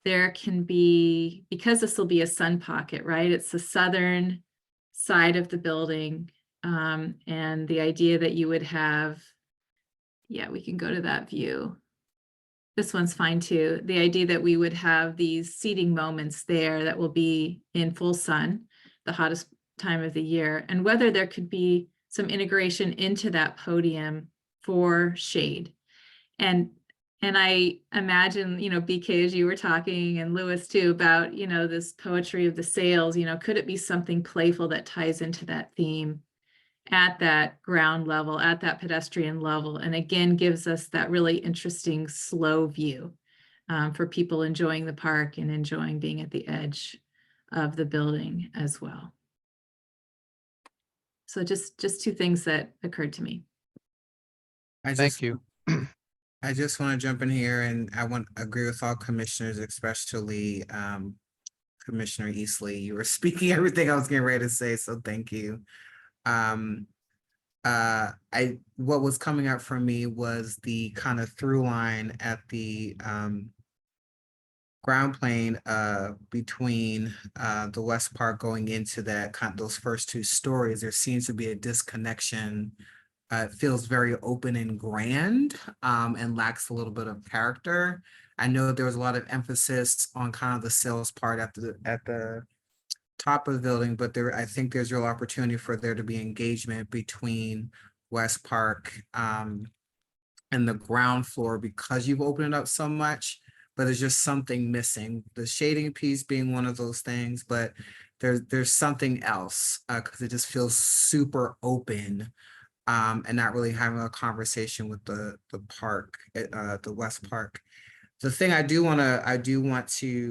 Speaker 6: there can be, because this will be a sun pocket, right? It's the southern side of the building. And the idea that you would have, yeah, we can go to that view. This one's fine too. The idea that we would have these seating moments there that will be in full sun, the hottest time of the year, and whether there could be some integration into that podium for shade. And I imagine, you know, BK, as you were talking, and Lewis too, about, you know, this poetry of the sails, you know, could it be something playful that ties into that theme at that ground level, at that pedestrian level, and again, gives us that really interesting slow view for people enjoying the park and enjoying being at the edge of the building as well. So just two things that occurred to me.
Speaker 12: Thank you.
Speaker 10: I just want to jump in here, and I want to agree with all commissioners, especially Commissioner Easley. You were speaking everything I was getting ready to say, so thank you. What was coming up for me was the kind of through line at the ground plane between the West Park going into that those first two stories. There seems to be a disconnection. It feels very open and grand and lacks a little bit of character. I know there was a lot of emphasis on kind of the sales part at the top of the building, but I think there's real opportunity for there to be engagement between West Park and the ground floor, because you've opened it up so much, but there's just something missing. The shading piece being one of those things, but there's something else because it just feels super open and not really having a conversation with the park, the West Park. The thing I do want to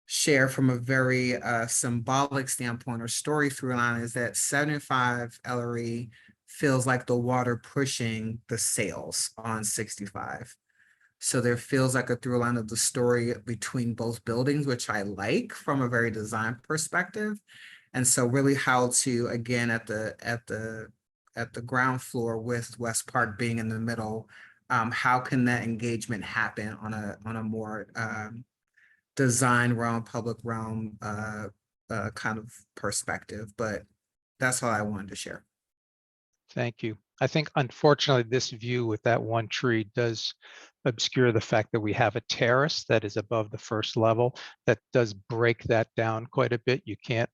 Speaker 10: share from a very symbolic standpoint or story through line is that 75 Ellery feels like the water pushing the sails on 65. So there feels like a through line of the story between both buildings, which I like from a very design perspective. And so really how to, again, at the ground floor with West Park being in the middle, how can that engagement happen on a more design realm, public realm kind of perspective? But that's all I wanted to share.
Speaker 12: Thank you. I think unfortunately this view with that one tree does obscure the fact that we have a terrace that is above the first level that does break that down quite a bit. You can't,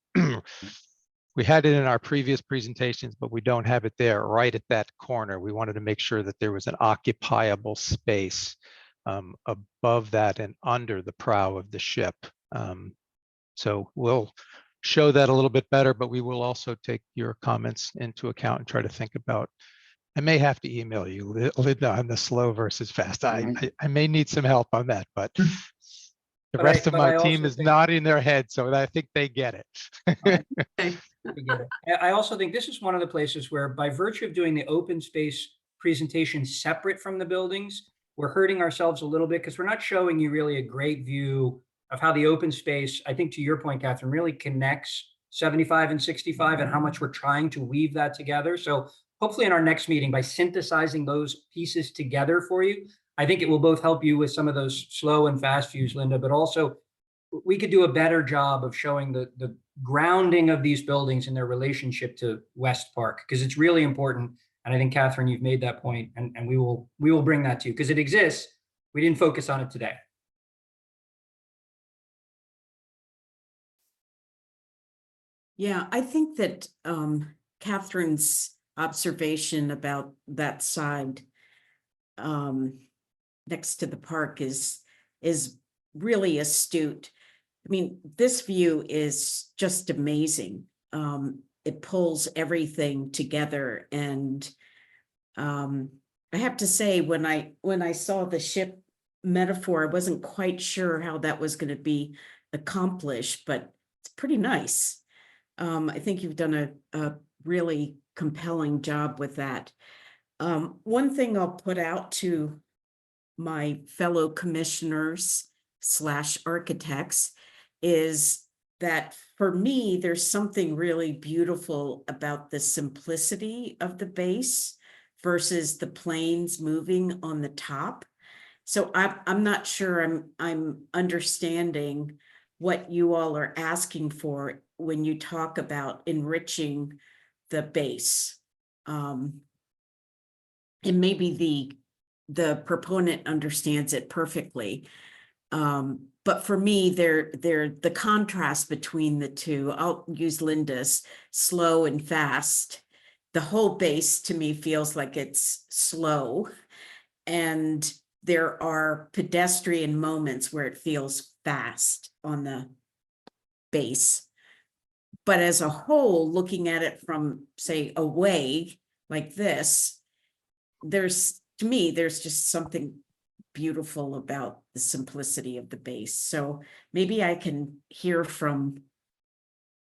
Speaker 12: we had it in our previous presentations, but we don't have it there right at that corner. We wanted to make sure that there was an occupiable space above that and under the prow of the ship. So we'll show that a little bit better, but we will also take your comments into account and try to think about, I may have to email you, Linda, on the slow versus fast. I may need some help on that, but the rest of my team is nodding their head, so I think they get it.
Speaker 11: I also think this is one of the places where, by virtue of doing the open space presentation separate from the buildings, we're hurting ourselves a little bit because we're not showing you really a great view of how the open space, I think to your point, Catherine, really connects 75 and 65 and how much we're trying to weave that together. So hopefully in our next meeting, by synthesizing those pieces together for you, I think it will both help you with some of those slow and fast views, Linda, but also we could do a better job of showing the grounding of these buildings in their relationship to West Park, because it's really important. And I think, Catherine, you've made that point, and we will bring that to you because it exists. We didn't focus on it today.
Speaker 7: Yeah, I think that Catherine's observation about that side next to the park is really astute. I mean, this view is just amazing. It pulls everything together, and I have to say, when I saw the ship metaphor, I wasn't quite sure how that was going to be accomplished, but it's pretty nice. I think you've done a really compelling job with that. One thing I'll put out to my fellow commissioners / architects is that for me, there's something really beautiful about the simplicity of the base versus the planes moving on the top. So I'm not sure I'm understanding what you all are asking for when you talk about enriching the base. And maybe the proponent understands it perfectly. But for me, they're the contrast between the two. I'll use Linda's slow and fast. The whole base to me feels like it's slow, and there are pedestrian moments where it feels fast on the base. But as a whole, looking at it from, say, away like this, to me, there's just something beautiful about the simplicity of the base. So maybe I can hear from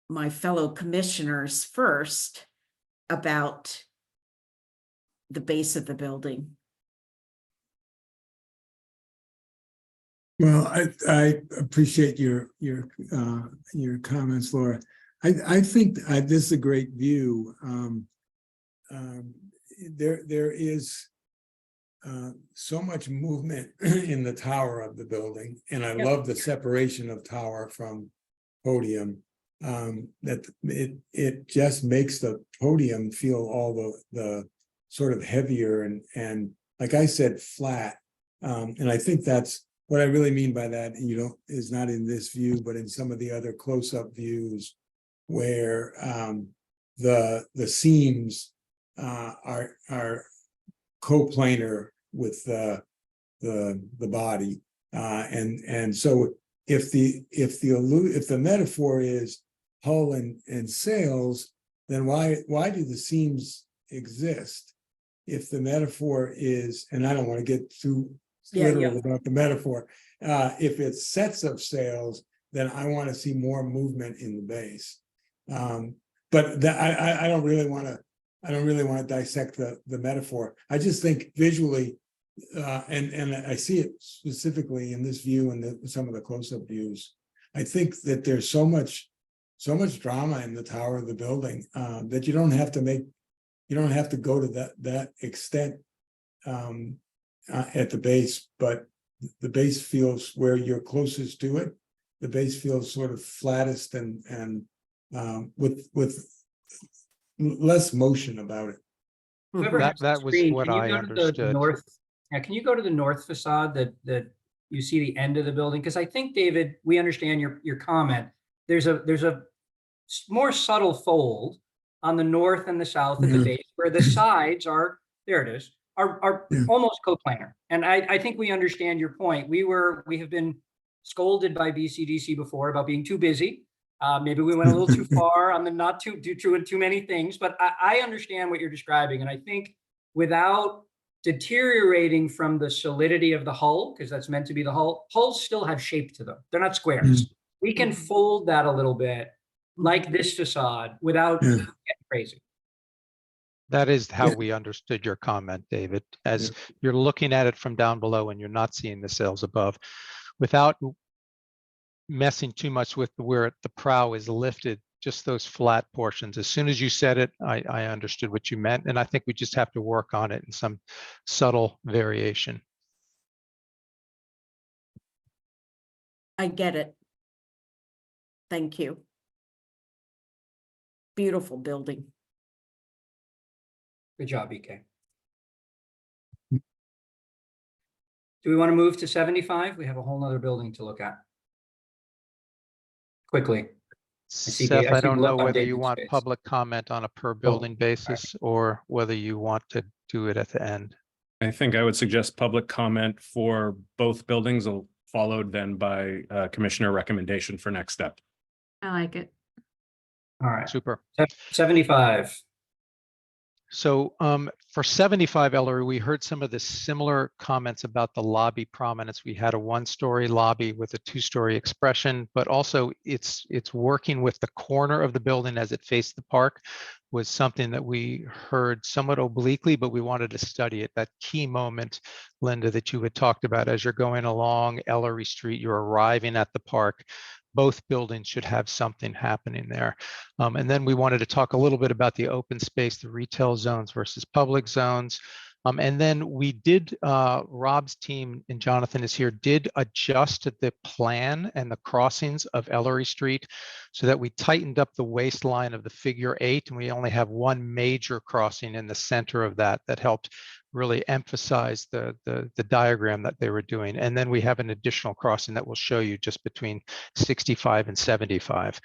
Speaker 7: my fellow commissioners first about the base of the building.
Speaker 9: Well, I appreciate your comments, Laura. I think this is a great view. There is so much movement in the tower of the building, and I love the separation of tower from podium. That it just makes the podium feel all the sort of heavier and like I said, flat. And I think that's what I really mean by that. Is not in this view, but in some of the other close-up views where the seams are coplanar with the body, and so if the metaphor is hull and sails, then why do the seams exist? If the metaphor is, and I don't want to get too literal about the metaphor, if it's sets of sails, then I want to see more movement in the base. But I don't really want to dissect the metaphor. I just think visually, and I see it specifically in this view and some of the close-up views. I think that there's so much drama in the tower of the building that you don't have to go to that extent at the base, but the base feels where you're closest to it. The base feels sort of flattest and with less motion about it.
Speaker 12: That was what I understood.
Speaker 11: Can you go to the north facade that you see the end of the building? Because I think, David, we understand your comment. There's a more subtle fold on the north and the south of the base where the sides are, there it is, are almost coplanar. And I think we understand your point. We have been scolded by BCDC before about being too busy. Maybe we went a little too far on the not too many things, but I understand what you're describing. And I think without deteriorating from the solidity of the hull, because that's meant to be the hull, hulls still have shape to them. They're not squares. We can fold that a little bit like this facade without getting crazy.
Speaker 12: That is how we understood your comment, David, as you're looking at it from down below and you're not seeing the sails above, without messing too much with where the prow is lifted just those flat portions. As soon as you said it, I understood what you meant. And I think we just have to work on it in some subtle variation.
Speaker 7: I get it. Thank you. Beautiful building.
Speaker 11: Good job, BK. Do we want to move to 75? We have a whole nother building to look at. Quickly.
Speaker 12: Seth, I
Speaker 11: see
Speaker 12: don't
Speaker 11: the look
Speaker 12: know
Speaker 11: on
Speaker 12: whether you
Speaker 11: David's
Speaker 12: want
Speaker 11: face.
Speaker 12: public comment on a per building basis or whether you want to do it at the end.
Speaker 1: I think I would suggest public comment for both buildings, followed then by commissioner recommendation for next step.
Speaker 6: I like it.
Speaker 11: All right.
Speaker 12: Super.
Speaker 11: 75.
Speaker 12: So for 75, Ellery, we heard some of the similar comments about the lobby prominence. We had a one-story lobby with a two-story expression, but also it's working with the corner of the building as it faced the park was something that we heard somewhat obliquely, but we wanted to study it. That key moment, Linda, that you had talked about as you're going along Ellery Street, you're arriving at the park. Both buildings should have something happening there. And then we wanted to talk a little bit about the open space, the retail zones versus public zones. And then we did, Rob's team, and Jonathan is here, did adjust the plan and the crossings of Ellery Street so that we tightened up the waistline of the figure 8, and we only have one major crossing in the center of that helped really emphasize the diagram that they were doing. And then we have an additional crossing that we'll show you just between 65 and 75.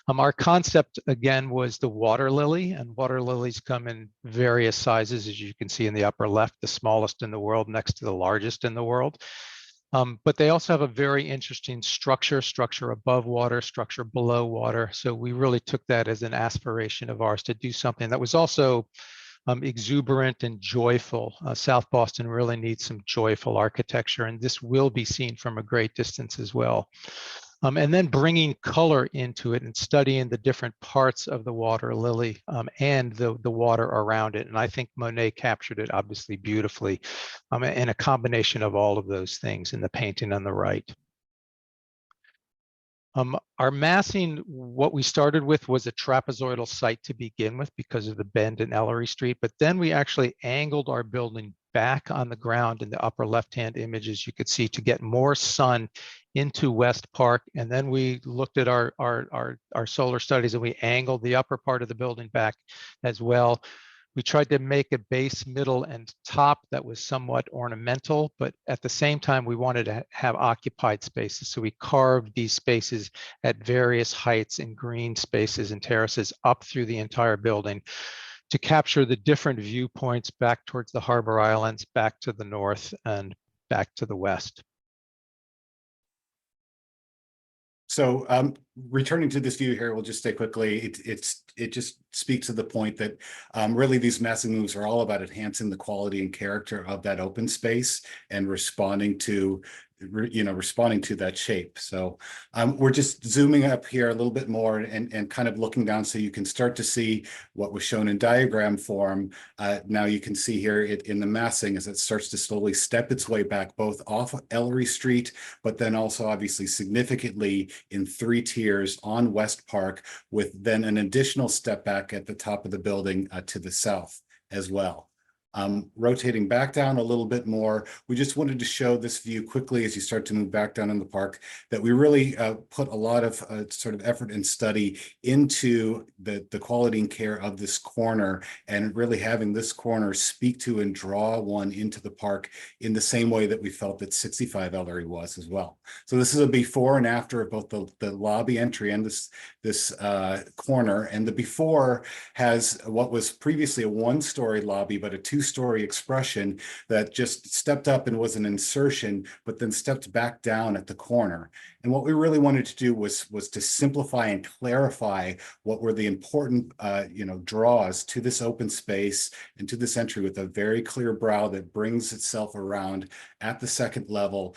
Speaker 12: Our concept, again, was the water lily, and water lilies come in various sizes, as you can see in the upper left, the smallest in the world next to the largest in the world. But they also have a very interesting structure above water, structure below water. So we really took that as an aspiration of ours to do something that was also exuberant and joyful. South Boston really needs some joyful architecture, and this will be seen from a great distance as well. And then bringing color into it and studying the different parts of the water lily and the water around it. And I think Monet captured it obviously beautifully in a combination of all of those things in the painting on the right. Our massing, what we started with was a trapezoidal site to begin with because of the bend in Ellery Street, but then we actually angled our building back on the ground in the upper left-hand image, as you could see, to get more sun into West Park. And then we looked at our solar studies and we angled the upper part of the building back as well. We tried to make a base, middle, and top that was somewhat ornamental, but at the same time, we wanted to have occupied spaces. So we carved these spaces at various heights and green spaces and terraces up through the entire building to capture the different viewpoints back towards the Harbor Islands, back to the north, and back to the west.
Speaker 13: So returning to this view here, we'll just stay quickly. It just speaks to the point that really these massing moves are all about enhancing the quality and character of that open space and responding to that shape. So we're just zooming up here a little bit more and kind of looking down so you can start to see what was shown in diagram form. Now you can see here in the massing as it starts to slowly step its way back both off Ellery Street, but then also obviously significantly in 3 tiers on West Park, with then an additional step back at the top of the building to the south as well. Rotating back down a little bit more, we just wanted to show this view quickly as you start to move back down in the park, that we really put a lot of sort of effort and study into the quality and care of this corner, and really having this corner speak to and draw one into the park in the same way that we felt that 65 Ellery was as well. So this is a before and after of both the lobby entry and this corner. And the before has what was previously a 1-story lobby, but a 2-story expression that just stepped up and was an insertion, but then stepped back down at the corner. And what we really wanted to do was to simplify and clarify what were the important draws to this open space and to this entry, with a very clear brow that brings itself around at the second level,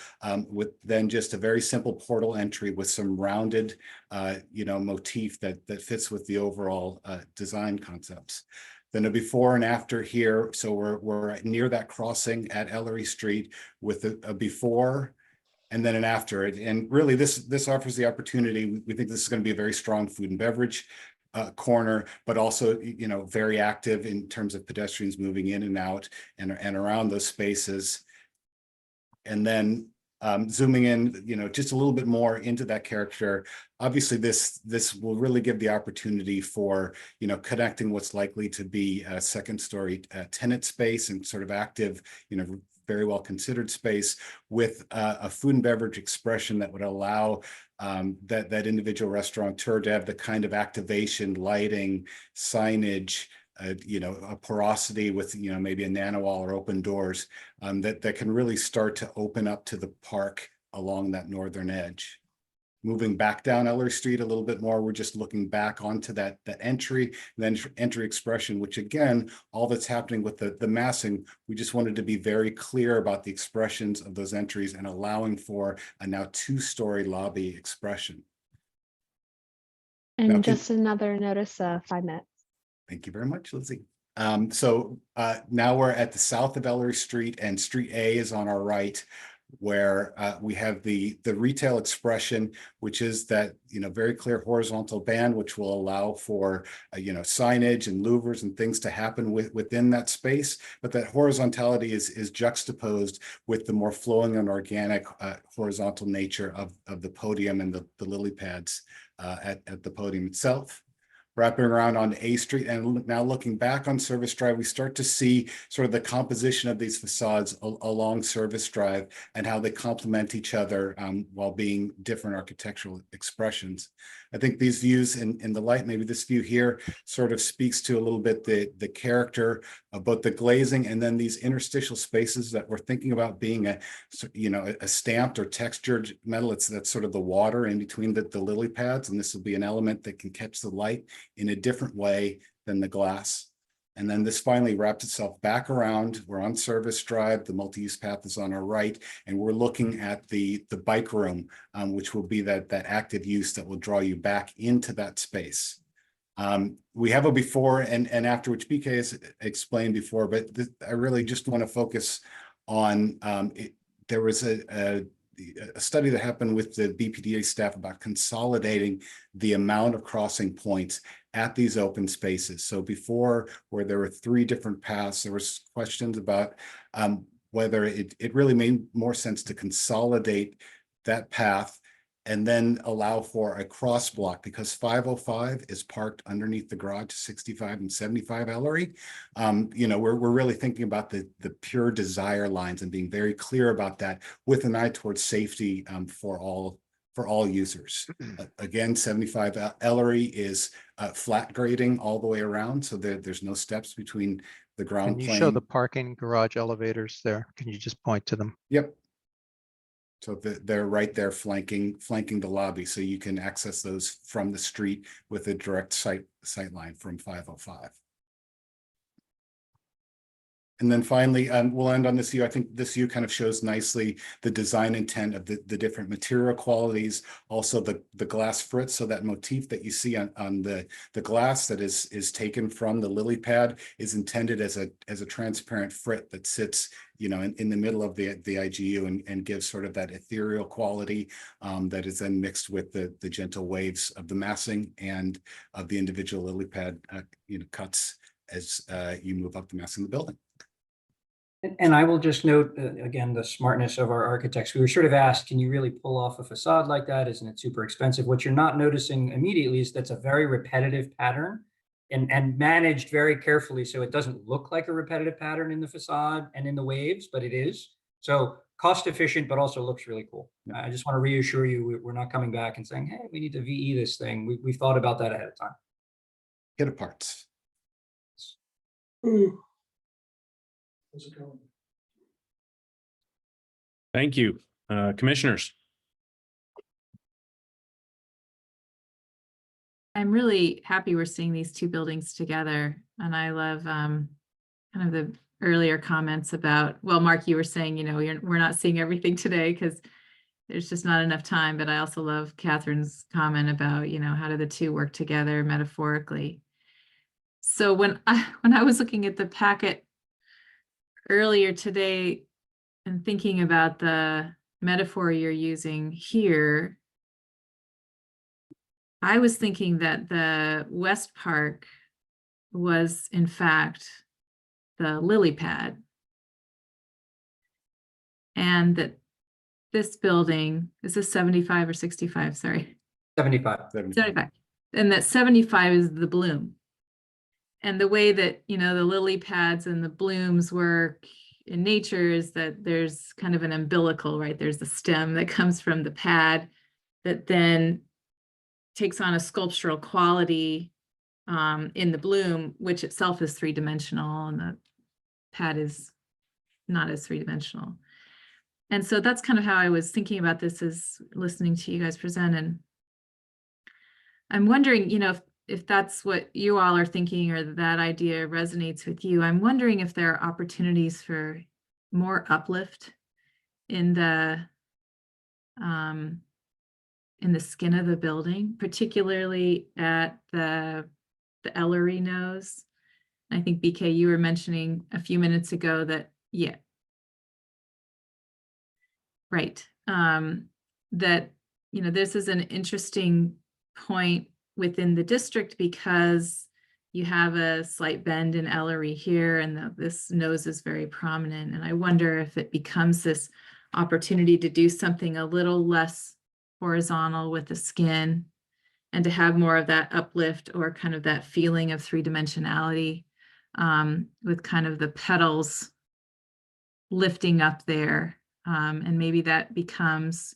Speaker 13: with then just a very simple portal entry with some rounded motif that fits with the overall design concepts. Then a before and after here. So we're near that crossing at Ellery Street with a before and then an after it. And really, this offers the opportunity. We think this is going to be a very strong food and beverage corner, but also, you know, very active in terms of pedestrians moving in and out and around those spaces. And then zooming in, you know, just a little bit more into that character. Obviously, this will really give the opportunity for, you know, connecting what's likely to be a second story tenant space and sort of active, you know, very well considered space with a food and beverage expression that would allow that individual restaurateur to have the kind of activation, lighting, signage, you know, a porosity with, you know, maybe a nano wall or open doors that can really start to open up to the park along that northern edge. Moving back down Ellery Street a little bit more, we're just looking back onto that entry, then entry expression, which again, all that's happening with the massing, we just wanted to be very clear about the expressions of those entries and allowing for a now 2-story lobby expression.
Speaker 5: And
Speaker 13: Now,
Speaker 5: just another notice, 5 minutes.
Speaker 13: Thank you very much, Lizzie. So now we're at the south of Ellery Street, and Street A is on our right, where we have the retail expression, which is that, you know, very clear horizontal band, which will allow for you know, signage and louvers and things to happen within that space. But that horizontality is juxtaposed with the more flowing and organic horizontal nature of the podium and the lily pads at the podium itself. Wrapping around on A Street and now looking back on Service Drive, we start to see sort of the composition of these facades along Service Drive and how they complement each other while being different architectural expressions. I think these views in the light, maybe this view here sort of speaks to a little bit the character of both the glazing and then these interstitial spaces that we're thinking about being a, you know, a stamped or textured metal. That's sort of the water in between the lily pads, and this will be an element that can catch the light in a different way than the glass. And then this finally wraps itself back around. We're on Service Drive, the multi-use path is on our right, and we're looking at the bike room, which will be that active use that will draw you back into that space. We have a before and after, which BK has explained before, but I really just want to focus on, there was a study that happened with the BPDA staff about consolidating the amount of crossing points at these open spaces. So before, where there were 3 different paths, there was questions about whether it really made more sense to consolidate that path and then allow for a cross block, because 505 is parked underneath the garage 65 and 75 Ellery. You know, we're really thinking about the pure desire lines and being very clear about that with an eye towards safety for all users. Again, 75 Ellery is flat grading all the way around, so there's no steps between the ground
Speaker 12: Can you
Speaker 13: plane.
Speaker 12: show the parking garage elevators there? Can you just point to them?
Speaker 13: Yep. So they're right there flanking the lobby, so you can access those from the street with a direct sight line from 505. And then finally, we'll end on this view. I think this view kind of shows nicely the design intent of the different material qualities, also the glass fritz. So that motif that you see on the glass that is taken from the lily pad is intended as a transparent frit that sits, you know, in the middle of the IGU and gives sort of that ethereal quality that is then mixed with the gentle waves of the massing and of the individual lily pad, you know, cuts as you move up the massing of the building.
Speaker 11: And I will just note, again, the smartness of our architects. We were sort of asked, can you really pull off a facade like that? Isn't it super expensive? What you're not noticing immediately is that's a very repetitive pattern and managed very carefully, so it doesn't look like a repetitive pattern in the facade and in the waves, but it is. So cost efficient, but also looks really cool. I just want to reassure you, we're not coming back and saying, hey, we need to VE this thing. We've thought about that ahead of time.
Speaker 13: Hit a parts.
Speaker 8: How's it going?
Speaker 1: Thank you. Commissioners.
Speaker 6: I'm really happy we're seeing these 2 buildings together. And I love kind of the earlier comments about, well, Mark, you were saying, you know, we're not seeing everything today because there's just not enough time. But I also love Catherine's comment about, you know, how do the 2 work together metaphorically? So when I was looking at the packet earlier today and thinking about the metaphor you're using here, I was thinking that the West Park was in fact the lily pad. And that this building, is this 75 or 65? Sorry.
Speaker 11: 75.
Speaker 6: 75. And that 75 is the bloom. And the way that, you know, the lily pads and the blooms work in nature is that there's kind of an umbilical, right? There's the stem that comes from the pad that then takes on a sculptural quality in the bloom, which itself is three-dimensional, and the pad is not as three-dimensional. And so that's kind of how I was thinking about this, is listening to you guys present. And I'm wondering, you know, if that's what you all are thinking, or that idea resonates with you, I'm wondering if there are opportunities for more uplift in the skin of the building, particularly at the Ellery nose. I think BK, you were mentioning a few minutes ago that, yeah. Right. That, you know, this is an interesting point within the district because you have a slight bend in Ellery here, and this nose is very prominent. And I wonder if it becomes this opportunity to do something a little less horizontal with the skin, and to have more of that uplift, or kind of that feeling of three-dimensionality, with kind of the petals lifting up there. And maybe that becomes,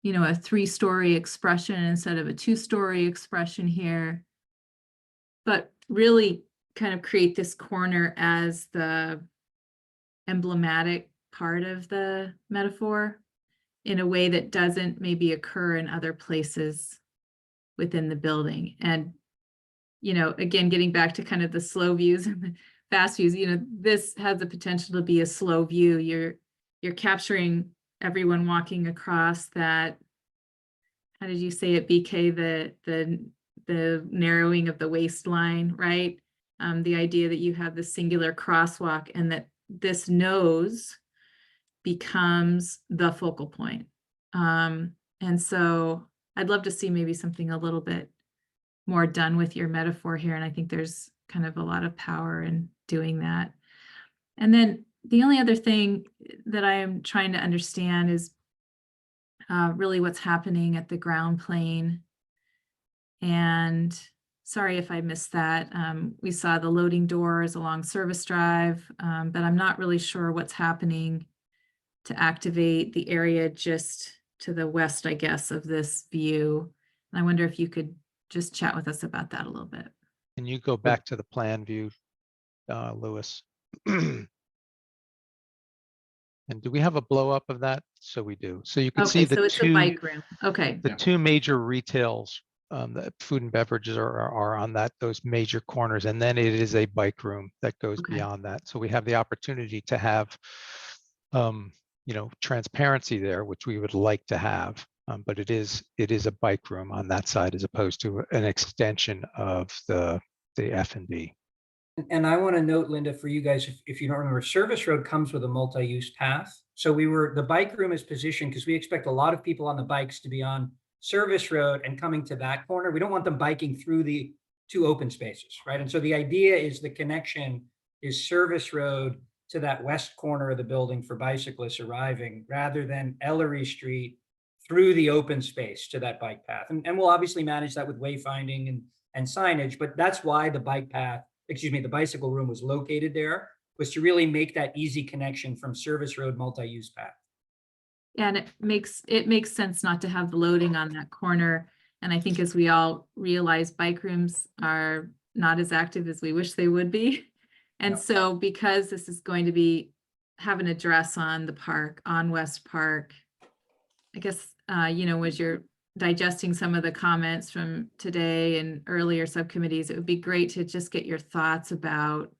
Speaker 6: you know, a 3-story expression instead of a 2-story expression here. But really kind of create this corner as the emblematic part of the metaphor in a way that doesn't maybe occur in other places within the building. And, you know, again, getting back to kind of the slow views and the fast views, you know, this has the potential to be a slow view. You're capturing everyone walking across that, how did you say it, BK, the narrowing of the waistline, right? The idea that you have the singular crosswalk, and that this nose becomes the focal point. And so I'd love to see maybe something a little bit more done with your metaphor here. And I think there's kind of a lot of power in doing that. And then the only other thing that I am trying to understand is really what's happening at the ground plane. And sorry if I missed that. We saw the loading doors along Service Drive, but I'm not really sure what's happening to activate the area just to the west, I guess, of this view. And I wonder if you could just chat with us about that a little bit.
Speaker 12: Can you go back to the plan view, Louis? And do we have a blow up of that? So we do. So you can see
Speaker 6: Okay, so
Speaker 12: the
Speaker 6: it's a bike room. Okay.
Speaker 12: the two major retails, the food and beverages are on those major corners, and then it is a bike room that goes
Speaker 6: Okay.
Speaker 12: beyond that. So we have the opportunity to have, you know, transparency there, which we would like to have, but it is a bike room on that side as opposed to an extension of the F&B.
Speaker 11: And I want to note, Linda, for you guys, if you don't remember, Service Road comes with a multi-use path. So the bike room is positioned because we expect a lot of people on the bikes to be on Service Road and coming to that corner. We don't want them biking through the 2 open spaces, right? And so the idea is the connection is Service Road to that west corner of the building for bicyclists arriving, rather than Ellery Street through the open space to that bike path. And we'll obviously manage that with wayfinding and signage, but that's why the the bicycle room was located there, was to really make that easy connection from Service Road multi-use path.
Speaker 6: Yeah, and it makes sense not to have the loading on that corner. And I think as we all realize, bike rooms are not as active as we wish they would be. And so because this is going to have an address on the park, on West Park, I guess, you know, as you're digesting some of the comments from today and earlier subcommittees, it would be great to just get your thoughts about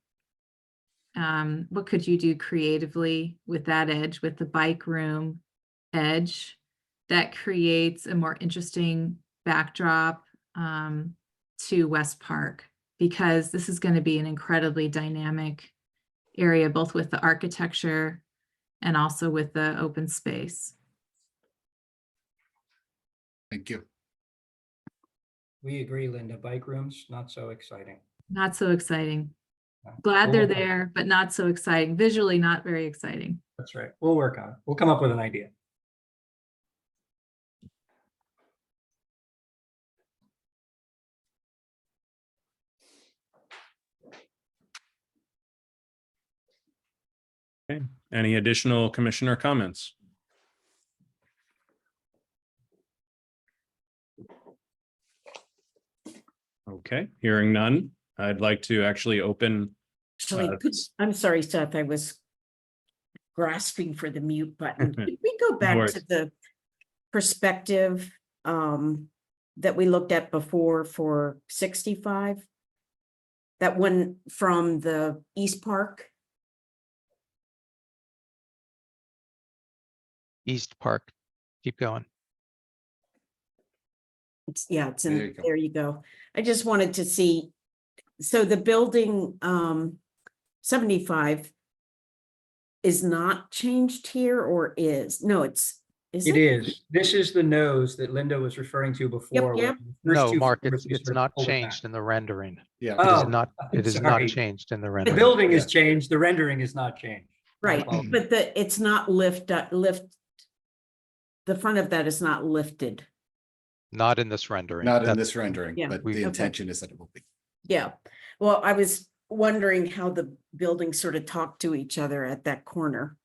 Speaker 6: what could you do creatively with that edge, with the bike room edge, that creates a more interesting backdrop to West Park, because this is going to be an incredibly dynamic area, both with the architecture and also with the open space.
Speaker 13: Thank you.
Speaker 11: We agree, Linda. Bike rooms, not so exciting.
Speaker 6: Not so exciting.
Speaker 11: Yeah.
Speaker 6: Glad
Speaker 11: We'll
Speaker 6: they're
Speaker 11: work on it.
Speaker 6: there, but not so exciting. Visually, not very exciting.
Speaker 11: That's right. We'll work on it. We'll come up with an idea.
Speaker 1: Okay. Any additional commissioner comments? Okay, hearing none, I'd like to actually open.
Speaker 7: I'm sorry, Seth, I was grasping for the mute button. Could we go back
Speaker 1: worries.
Speaker 7: to the perspective that we looked at before for 65? That one from the East Park?
Speaker 12: East Park. Keep going.
Speaker 7: It's
Speaker 13: There you
Speaker 7: in,
Speaker 13: go.
Speaker 7: there you go. I just wanted to see, so the building 75 is not changed here or is? No, is
Speaker 11: It is. This is the nose that Linda was referring to before. where
Speaker 7: yep.
Speaker 11: the first
Speaker 12: No,
Speaker 11: two
Speaker 12: Mark,
Speaker 11: floors we
Speaker 12: it's
Speaker 11: sort of
Speaker 12: not
Speaker 11: pulled it back.
Speaker 12: changed in the rendering.
Speaker 13: Yeah.
Speaker 12: It is
Speaker 11: Oh,
Speaker 12: not,
Speaker 11: I'm
Speaker 12: it is not
Speaker 11: sorry.
Speaker 12: changed in the
Speaker 11: The
Speaker 12: rendering.
Speaker 11: building
Speaker 13: Yeah.
Speaker 11: is changed, the rendering is not changed. My
Speaker 7: Right,
Speaker 11: apologies.
Speaker 7: but it's not the front of that is not lifted.
Speaker 12: Not in this rendering.
Speaker 13: Not in
Speaker 12: That's-
Speaker 13: this rendering,
Speaker 7: Yeah,
Speaker 13: but
Speaker 12: we-
Speaker 13: the
Speaker 7: okay.
Speaker 13: intention is that it will be.
Speaker 7: Yeah, well, I was wondering how the buildings sort of talk to each other at that corner.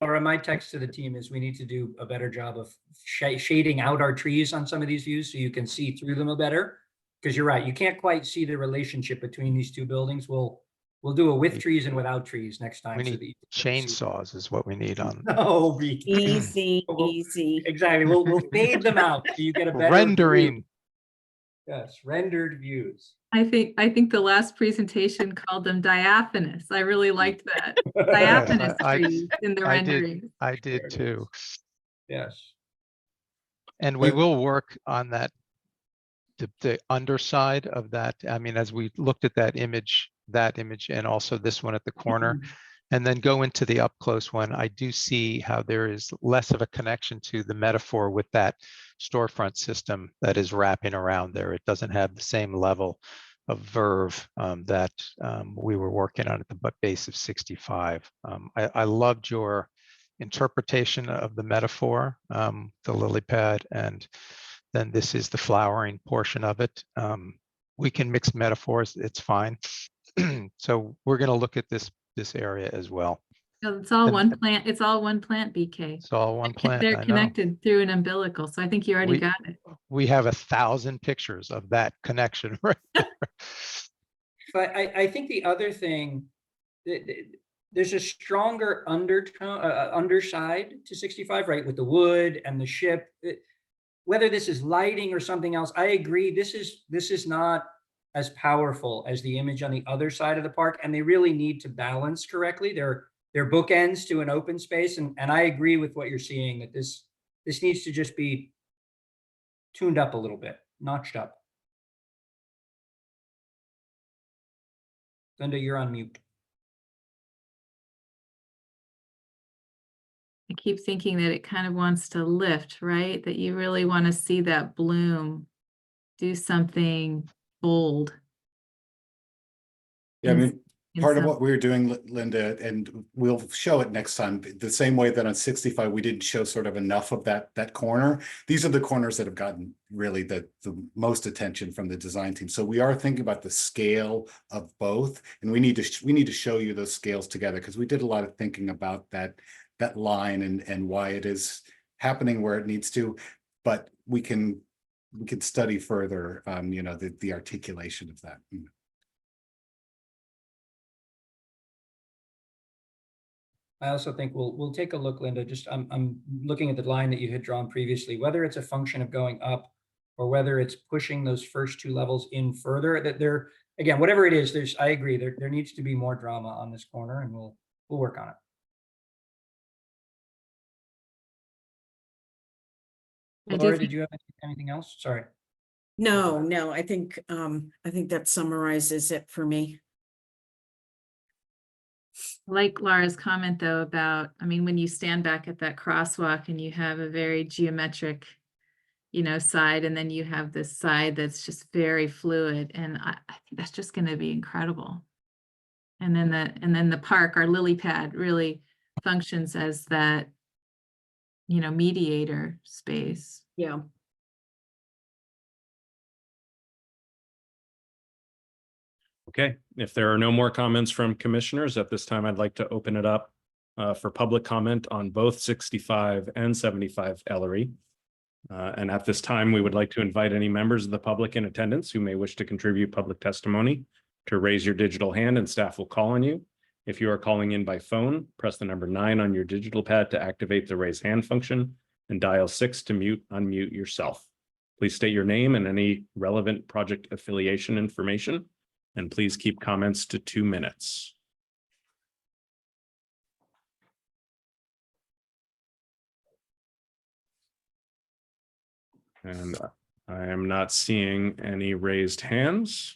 Speaker 11: Laura, my text to the team is we need to do a better job of shading out our trees on some of these views so you can see through them a better. Because you're right, you can't quite see the relationship between these two buildings. We'll do a with trees and without trees next time.
Speaker 12: We
Speaker 11: so
Speaker 12: need
Speaker 11: that you can see.
Speaker 12: chainsaws is what we need on.
Speaker 11: No, we-
Speaker 7: Easy,
Speaker 11: Well,
Speaker 7: easy.
Speaker 11: exactly. We'll fade them out so you get a better
Speaker 12: Rendering.
Speaker 11: view. Yes, rendered views.
Speaker 6: I think the last presentation called them diaphanous. I really liked that.
Speaker 12: Yes,
Speaker 6: Diaphanous
Speaker 12: I-
Speaker 6: trees in the
Speaker 12: I did.
Speaker 6: rendering.
Speaker 12: I did too.
Speaker 11: Yes.
Speaker 12: And we
Speaker 13: But-
Speaker 12: will work on that, the underside of that. I mean, as we looked at that image and also this one at the corner, and then go into the up close one, I do see how there is less of a connection to the metaphor with that storefront system that is wrapping around there. It doesn't have the same level of verve that we were working on at the base of 65. I loved your interpretation of the metaphor, the lily pad, and then this is the flowering portion of it. We can mix metaphors, it's fine. So we're going to look at this area as well.
Speaker 6: No, it's all
Speaker 12: And-
Speaker 6: one plant. It's all one plant, BK.
Speaker 12: It's all one plant.
Speaker 6: They're
Speaker 12: I know.
Speaker 6: connected through an umbilical. So I think you already
Speaker 12: We-
Speaker 6: got it.
Speaker 12: We have 1,000 pictures of that connection right there.
Speaker 11: But I think the other thing, there's a stronger undertone, underside to 65, right? With the wood and the ship. Whether this is lighting or something else, I agree. This is not as powerful as the image on the other side of the park, and they really need to balance correctly. They're bookends to an open space, and I agree with what you're seeing, that this needs to just be tuned up a little bit, notched up. Linda, you're on mute.
Speaker 6: I keep thinking that it kind of wants to lift, right? That you really want to see that bloom do something bold.
Speaker 13: Yeah, I
Speaker 6: in-
Speaker 13: mean,
Speaker 6: in
Speaker 13: part of
Speaker 6: some-
Speaker 13: what we were doing, Linda, and we'll show it next time, the same way that on 65, we didn't show sort of enough of that corner. These are the corners that have gotten really the most attention from the design team. So we are thinking about the scale of both, and we need to show you those scales together, because we did a lot of thinking about that line and why it is happening where it needs to, but we can study further, the articulation of that.
Speaker 11: I also think we'll take a look, Linda. Just I'm looking at the line that you had drawn previously, whether it's a function of going up or whether it's pushing those first two levels in further. That there, again, whatever it is, I agree. There needs to be more drama on this corner, and we'll work on it.
Speaker 6: I do
Speaker 11: Laura,
Speaker 6: think-
Speaker 11: did you have anything else? Sorry.
Speaker 7: No, I think that summarizes it for me.
Speaker 6: Like Laura's comment though about, I mean, when you stand back at that crosswalk and you have a very geometric, side, and then you have this side that's just very fluid, and I think that's just going to be incredible. And then the park, our lily pad, really functions as that, mediator space.
Speaker 7: Yeah.
Speaker 1: Okay, if there are no more comments from commissioners at this time, I'd like to open it up for public comment on both 65 and 75 Ellery. And at this time, we would like to invite any members of the public in attendance who may wish to contribute public testimony to raise your digital hand, and staff will call on you. If you are calling in by phone, press the number 9 on your digital pad to activate the raise hand function and dial 6 to unmute yourself. Please state your name and any relevant project affiliation information, and please keep comments to 2 minutes. And I am not seeing any raised hands.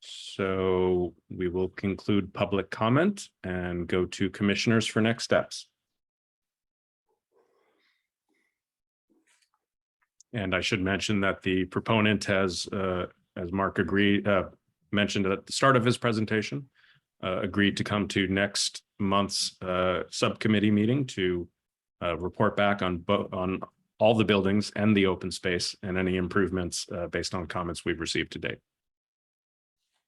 Speaker 1: So we will conclude public comment and go to commissioners for next steps. And I should mention that the proponent has, as Mark mentioned at the start of his presentation, agreed to come to next month's subcommittee meeting to report back on all the buildings and the open space and any improvements based on comments we've received to date.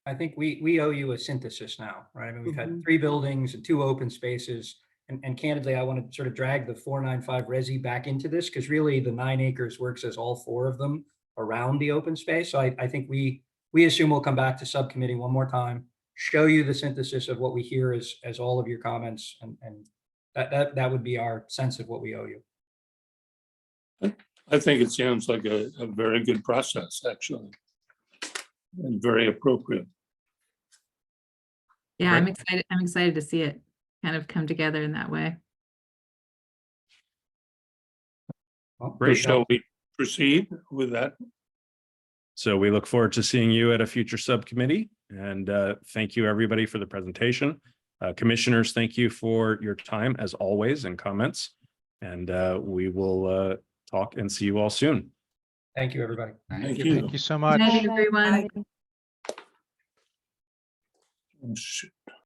Speaker 11: I think we owe you a synthesis now, right? I mean, we've had 3 buildings and 2 open spaces. And candidly, I want to sort of drag the 495 Resi back into this, because really the 9 acres works as all 4 of them around the open space. So I think we assume we'll come back to subcommittee one more time, show you the synthesis of what we hear as all of your comments, and that would be our sense of what we owe you.
Speaker 8: I think it sounds like a very good process, actually, and very appropriate.
Speaker 6: Yeah,
Speaker 1: Right.
Speaker 6: I'm excited. I'm excited to see it kind of come together in that way.
Speaker 11: Well,
Speaker 1: Great.
Speaker 8: Shall we proceed with that?
Speaker 1: So we look forward to seeing you at a future subcommittee, and thank you everybody for the presentation. Commissioners, thank you for your time as always and comments, and we will talk and see you all soon.
Speaker 11: Thank you, everybody.
Speaker 8: Thank
Speaker 12: Thank
Speaker 8: you.
Speaker 12: you so
Speaker 6: Good
Speaker 12: much.
Speaker 6: night, everyone.
Speaker 7: Bye.
Speaker 8: Oh, shit.